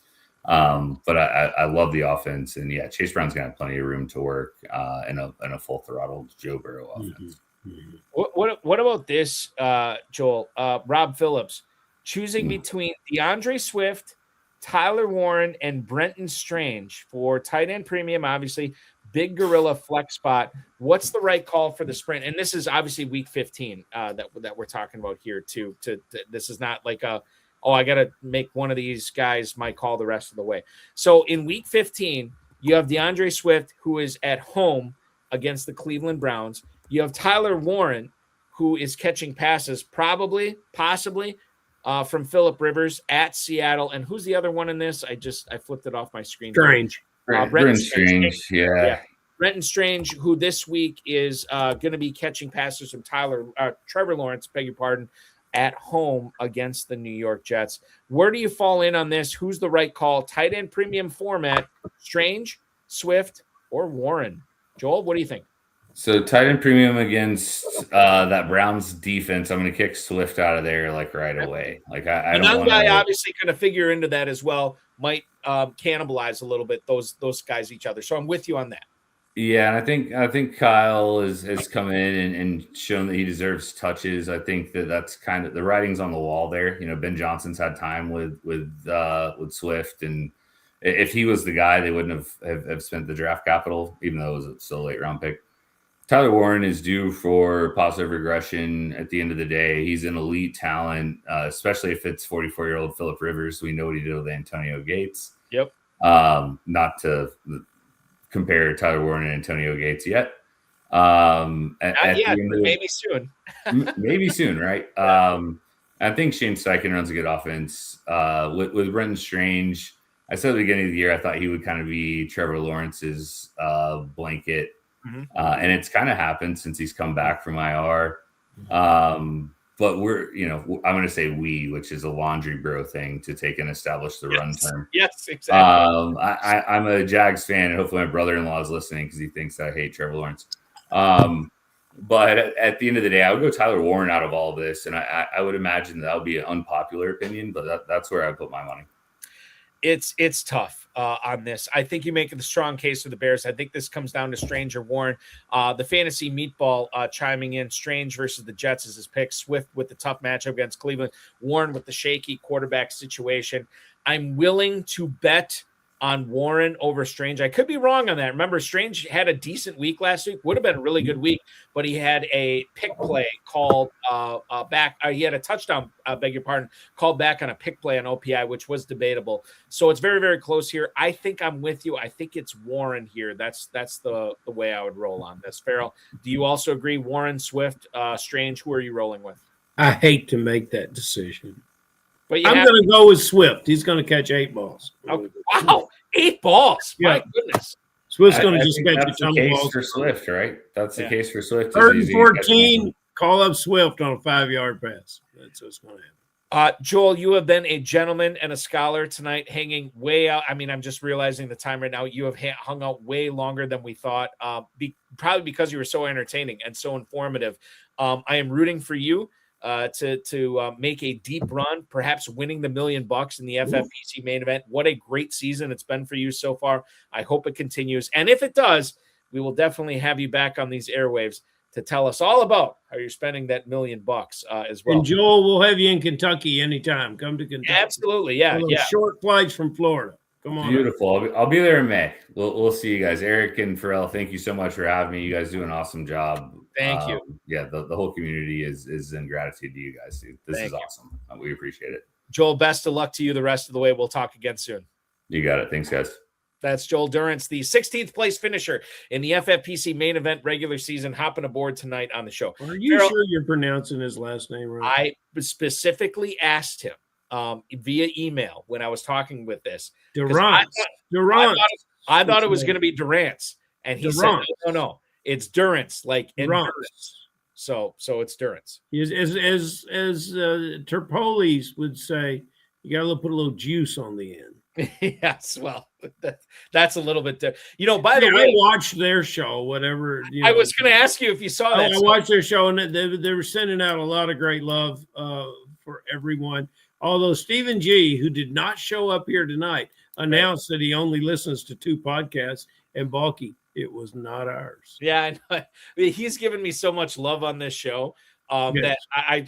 But I love the offense, and Chase Brown's gonna have plenty of room to work in a full throttle Joe Burrow offense. What about this, Joel? Rob Phillips choosing between DeAndre Swift, Tyler Warren, and Brenton Strange for tight end premium, obviously Big Gorilla flex spot. What's the right call for the sprint? And this is obviously week 15 that we're talking about here too. This is not like I got to make one of these guys my call the rest of the way. So in week 15, you have DeAndre Swift, who is at home against the Cleveland Browns. You have Tyler Warren, who is catching passes, possibly from Phillip Rivers at Seattle. And who's the other one in this? I flipped it off my screen. Strange. Brenton Strange. Yeah. Brenton Strange, who this week is going to be catching passes from Trevor Lawrence, beg your pardon, at home against the New York Jets. Where do you fall in on this? Who's the right call? Tight end premium format, Strange, Swift, or Warren? Joel, what do you think? So tight end premium against that Browns defense, I'm going to kick Swift out of there right away. Like I don't want to obviously kind of figure into that as well. Might cannibalize a little bit those guys each other. So I'm with you on that. Yeah, and I think Kyle has come in and shown that he deserves touches. I think that's kind of the writing's on the wall there. Ben Johnson's had time with Swift, and if he was the guy, they wouldn't have spent the draft capital, even though it was still a late round pick. Tyler Warren is due for positive regression at the end of the day. He's an elite talent, especially if it's 44-year-old Phillip Rivers. We know what he did with Antonio Gates. Yep. Not to compare Tyler Warren and Antonio Gates yet. Maybe soon. Maybe soon, right? I think Shane Steichen runs a good offense. With Brenton Strange, I said at the beginning of the year I thought he would kind of be Trevor Lawrence's blanket. And it's kind of happened since he's come back from IR. but we're, I'm going to say we, which is a laundry bro thing to take and establish the run term. Yes, exactly. I'm a Jags fan, and hopefully my brother-in-law is listening because he thinks I hate Trevor Lawrence. But at the end of the day, I would go Tyler Warren out of all of this, and I would imagine that would be an unpopular opinion, but that's where I put my money. It's tough on this. I think you make the strong case for the Bears. I think this comes down to Strange or Warren. The fantasy meatball chiming in. Strange versus the Jets is his pick. Swift with the tough matchup against Cleveland. Warren with the shaky quarterback situation. I'm willing to bet on Warren over Strange. I could be wrong on that. Remember, Strange had a decent week last week. Would have been a really good week, but he had a pick play called back. He had a touchdown, beg your pardon, called back on a pick play on OPI, which was debatable. So it's very, very close here. I think I'm with you. I think it's Warren here. That's the way I would roll on this. Ferrell, do you also agree? Warren, Swift, Strange, who are you rolling with? I hate to make that decision. But I'm going to go with Swift. He's going to catch 8 balls. Oh, wow, 8 balls. Yeah. My goodness. Swift's going to just catch a that's ton the of case balls. for Swift, right? That's the case for Swift. 3rd and 14, call up Swift on a 5-yard pass. That's what's going to happen. Joel, you have been a gentleman and a scholar tonight, hanging way out. I mean, I'm just realizing the time right now. You have hung out way longer than we thought, probably because you were so entertaining and so informative. I am rooting for you to make a deep run, perhaps winning the $1 million in the FFPC main event. What a great season it's been for you so far. I hope it continues. And if it does, we will definitely have you back on these airwaves to tell us all about how you're spending that $1 million as well. And Joel, we'll have you in Kentucky anytime. Come to Kentucky. Absolutely. Yeah. Short flights from Florida. Come on. Beautiful. I'll be there in May. We'll see you guys. Eric and Ferrell, thank you so much for having me. You guys do an awesome job. Thank you. Yeah, the whole community is in gratitude to you guys. This is awesome. We appreciate it. Joel, best of luck to you the rest of the way. We'll talk again soon. You got it. Thanks, guys. That's Joel Durrance, the 16th place finisher in the FFPC main event regular season, hopping aboard tonight on the show. Are you sure you're pronouncing his last name right? I specifically asked him via email when I was talking with this. Durrance. I thought it was going to be Durrance. And he said, no. It's Durrance, like endurance. So it's Durrance. As Terpolis would say, you got to put a little juice on the end. Yes, well, that's a little bit different. By the way, I watched their show, whatever. I was going to ask you if you saw that. I watched their show, and they were sending out a lot of great love for everyone. Although Stephen G., who did not show up here tonight, announced that he only listens to 2 podcasts, and Balky, it was not ours. Yeah, I know. He's given me so much love on this show that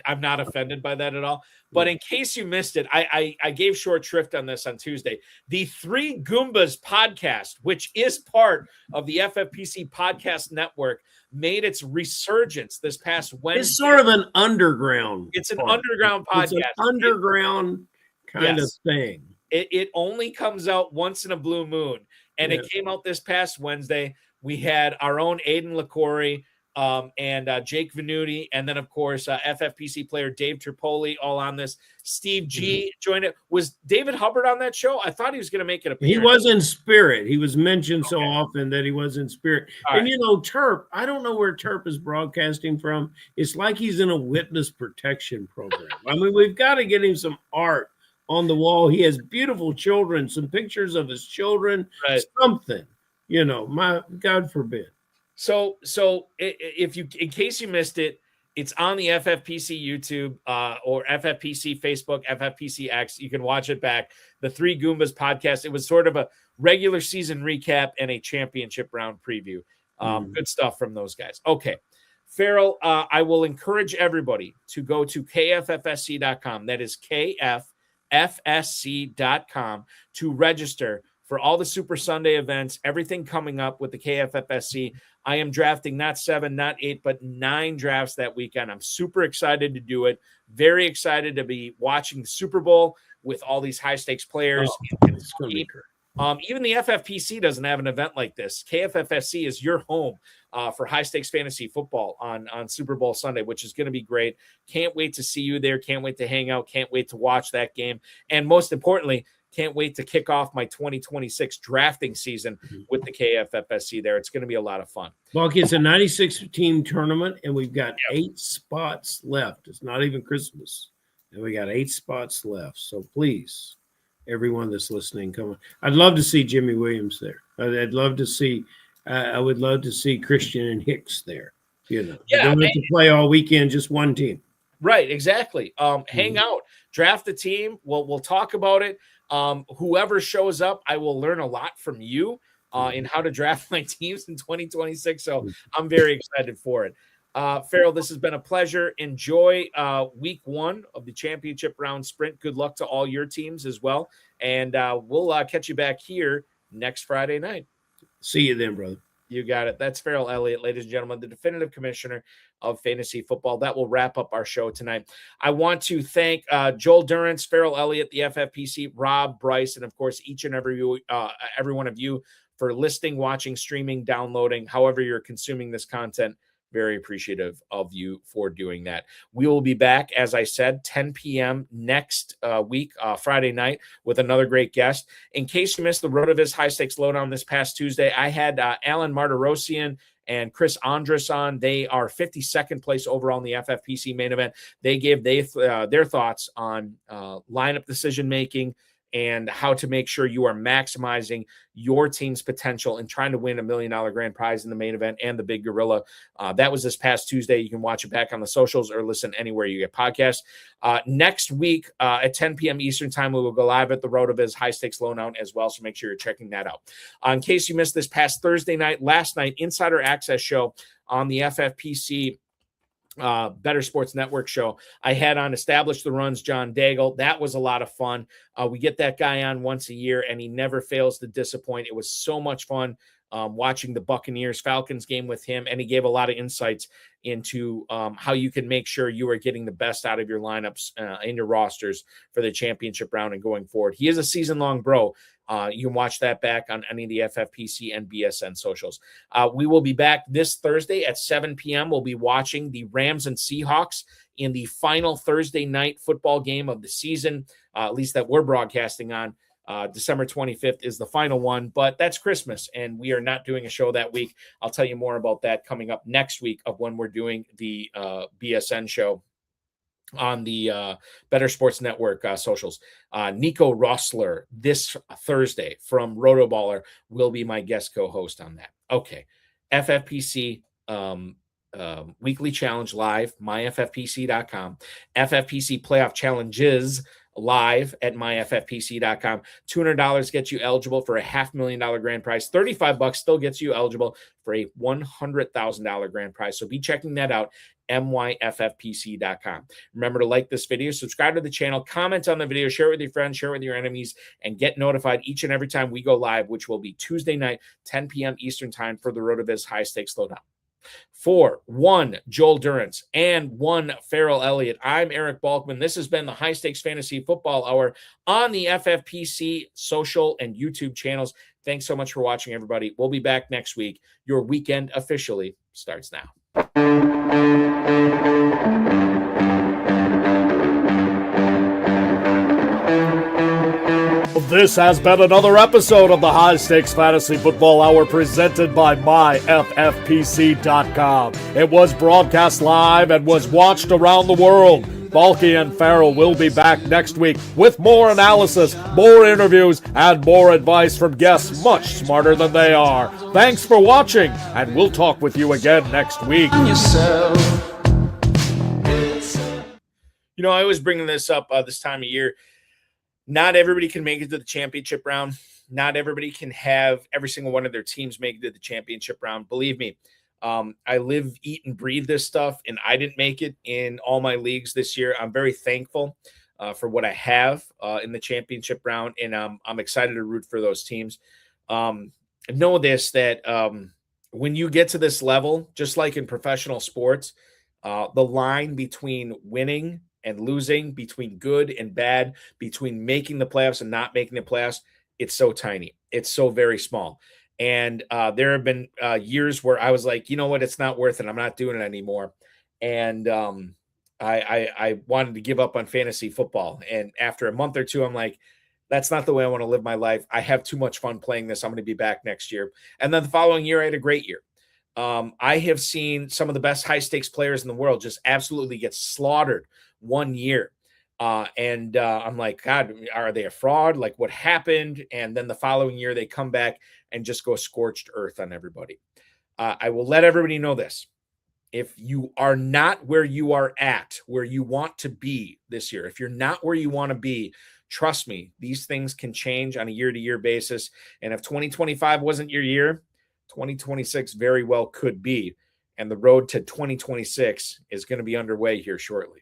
I'm not offended by that at all. But in case you missed it, I gave short shrift on this on Tuesday. The 3 Goombas podcast, which is part of the FFPC podcast network, made its resurgence this past Wednesday. It's sort of an underground. It's an underground podcast. It's an underground kind of thing. It only comes out once in a blue moon. And it came out this past Wednesday. We had our own Aiden LaCorey and Jake Venuti, and then, of course, FFPC player Dave Tripoli all on this. Steve G joined it. Was David Hubbard on that show? I thought he was going to make it appearance. He was in spirit. He was mentioned so often that he was in spirit. All and, Terp, I don't know where Terp is broadcasting from. It's like he's in a witness protection program. I mean, we've got to get him some art on the wall. He has beautiful children, some pictures of his children, something, my God forbid. So if you, in case you missed it, it's on the FFPC YouTube or FFPC Facebook, FFPC X. You can watch it back. The 3 Goombas podcast. It was sort of a regular season recap and a championship round preview. Good stuff from those guys. Okay. Ferrell, I will encourage everybody to go to KFFSC.com. That is KFFSC.com to register for all the Super Sunday events, everything coming up with the KFFSC. I am drafting not 7, not 8, but 9 drafts that weekend. I'm super excited to do it. Very excited to be watching the Super Bowl with all these high-stakes players. It's going to be great. Even the FFPC doesn't have an event like this. KFFSC is your home for high-stakes fantasy football on Super Bowl Sunday, which is going to be great. Can't wait to see you there. Can't wait to hang out. Can't wait to watch that game. And most importantly, Can't wait to kick off my 2026 drafting season with the KFFSC there. It's going to be a lot of fun. Balky, it's a 96-team tournament, and we've got 8 spots left. It's not even Christmas, and we got 8 spots left. So please, everyone that's listening, come on. I'd love to see Jimmy Williams there. I'd love to see. I would love to see Christian and Hicks there. You know, you don't have to play all weekend, just one team. Right, exactly. Hang out, draft the team. We'll talk about it. Whoever shows up, I will learn a lot from you in how to draft my teams in 2026. So I'm very excited for it. Ferrell, this has been a pleasure. Enjoy week 1 of the championship round sprint. Good luck to all your teams as well. And we'll catch you back here next Friday night. See you then, brother. You got it. That's Ferrell Elliott, ladies and gentlemen, the definitive commissioner of fantasy football. That will wrap up our show tonight. I want to thank Joel Durrance, Ferrell Elliott, the FFPC, Rob, Bryce, and of course, each and every one of you for listening, watching, streaming, downloading, however you're consuming this content. Very appreciative of you for doing that. We will be back, as I said, 10 p.m. next week, Friday night, with another great guest. In case you missed the RotoViz High Stakes Lowdown this past Tuesday, I had Alan Martirosyan and Chris Andrus on. They are 52nd place overall in the FFPC main event. They gave their thoughts on lineup decision-making and how to make sure you are maximizing your team's potential and trying to win $1 million grand prize in the main event and the Big Gorilla. That was this past Tuesday. You can watch it back on the socials or listen anywhere you get podcasts. Next week at 10 p.m. Eastern time, we will go live at the RotoViz High Stakes Lowdown as well, so make sure you're checking that out. In case you missed this past Thursday night, last night, Insider Access show on the FFPC Better Sports Network show, I had on Establish the Runs John Daigle. That was a lot of fun. We get that guy on once a year, and he never fails to disappoint. It was so much fun watching the Buccaneers Falcons game with him, and he gave a lot of insights into how you can make sure you are getting the best out of your lineups in your rosters for the championship round and going forward. He is a season-long bro. You can watch that back on any of the FFPC and BSN socials. We will be back this Thursday at 7 p.m. We'll be watching the Rams and Seahawks in the final Thursday night football game of the season, at least that we're broadcasting on. December 25th is the final one, but that's Christmas, and we are not doing a show that week. I'll tell you more about that coming up next week of when we're doing the BSN show on the Better Sports Network socials. Nico Rossler this Thursday from Rotoballer will be my guest co-host on that. Okay. FFPC Weekly Challenge live, myffpc.com. FFPC Playoff Challenges live at myffpc.com. $200 gets you eligible for a $500,000 grand prize. $35 still gets you eligible for a $100,000 grand prize. So be checking that out, myffpc.com. Remember to like this video, subscribe to the channel, comment on the video, share it with your friends, share it with your enemies, and get notified each and every time we go live, which will be Tuesday night, 10 p.m. Eastern time for the RotoViz High Stakes Lowdown. For one Joel Durrance and one Ferrell Elliott, I'm Eric Balkman. This has been the High Stakes Fantasy Football Hour on the FFPC social and YouTube channels. Thanks so much for watching, everybody. We'll be back next week. Your weekend officially starts now. This has been another episode of the High Stakes Fantasy Football Hour presented by myffpc.com. It was broadcast live and was watched around the world. Balky and Ferrell will be back next week with more analysis, more interviews, and more advice from guests much smarter than they are. Thanks for watching, and we'll talk with you again next week. You know, I was bringing this up this time of year. Not everybody can make it to the championship round. Not everybody can have every single one of their teams make it to the championship round. Believe me, I live, eat, and breathe this stuff, and I didn't make it in all my leagues this year. I'm very thankful for what I have in the championship round, and I'm excited to root for those teams. Know this, that when you get to this level, just like in professional sports, the line between winning and losing, between good and bad, between making the playoffs and not making the playoffs, it's so tiny. It's so very small. And there have been years where I was like, you know what, it's not worth it. I'm not doing it anymore. And I wanted to give up on fantasy football. And after a month or two, I'm like, That's not the way I want to live my life. I have too much fun playing this. I'm going to be back next year. And then the following year, I had a great year. I have seen some of the best high stakes players in the world just absolutely get slaughtered one year. I'm like, God, are they a fraud? Like, what happened? And then the following year, they come back and just go scorched earth on everybody. I will let everybody know this. If you are not where you are at, where you want to be this year, if you're not where you want to be, trust me, these things can change on a year-to-year basis. And if 2025 wasn't your year, 2026 very well could be. And the road to 2026 is going to be underway here shortly.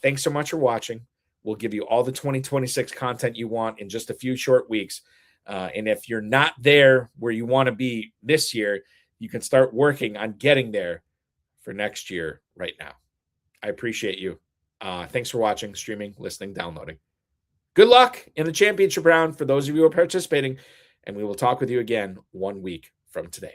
Thanks so much for watching. We'll give you all the 2026 content you want in just a few short weeks. And if you're not there where you want to be this year, you can start working on getting there for next year right now. I appreciate you. Thanks for watching, streaming, listening, downloading. Good luck in the championship round for those of you who are participating, and we will talk with you again 1 week from today.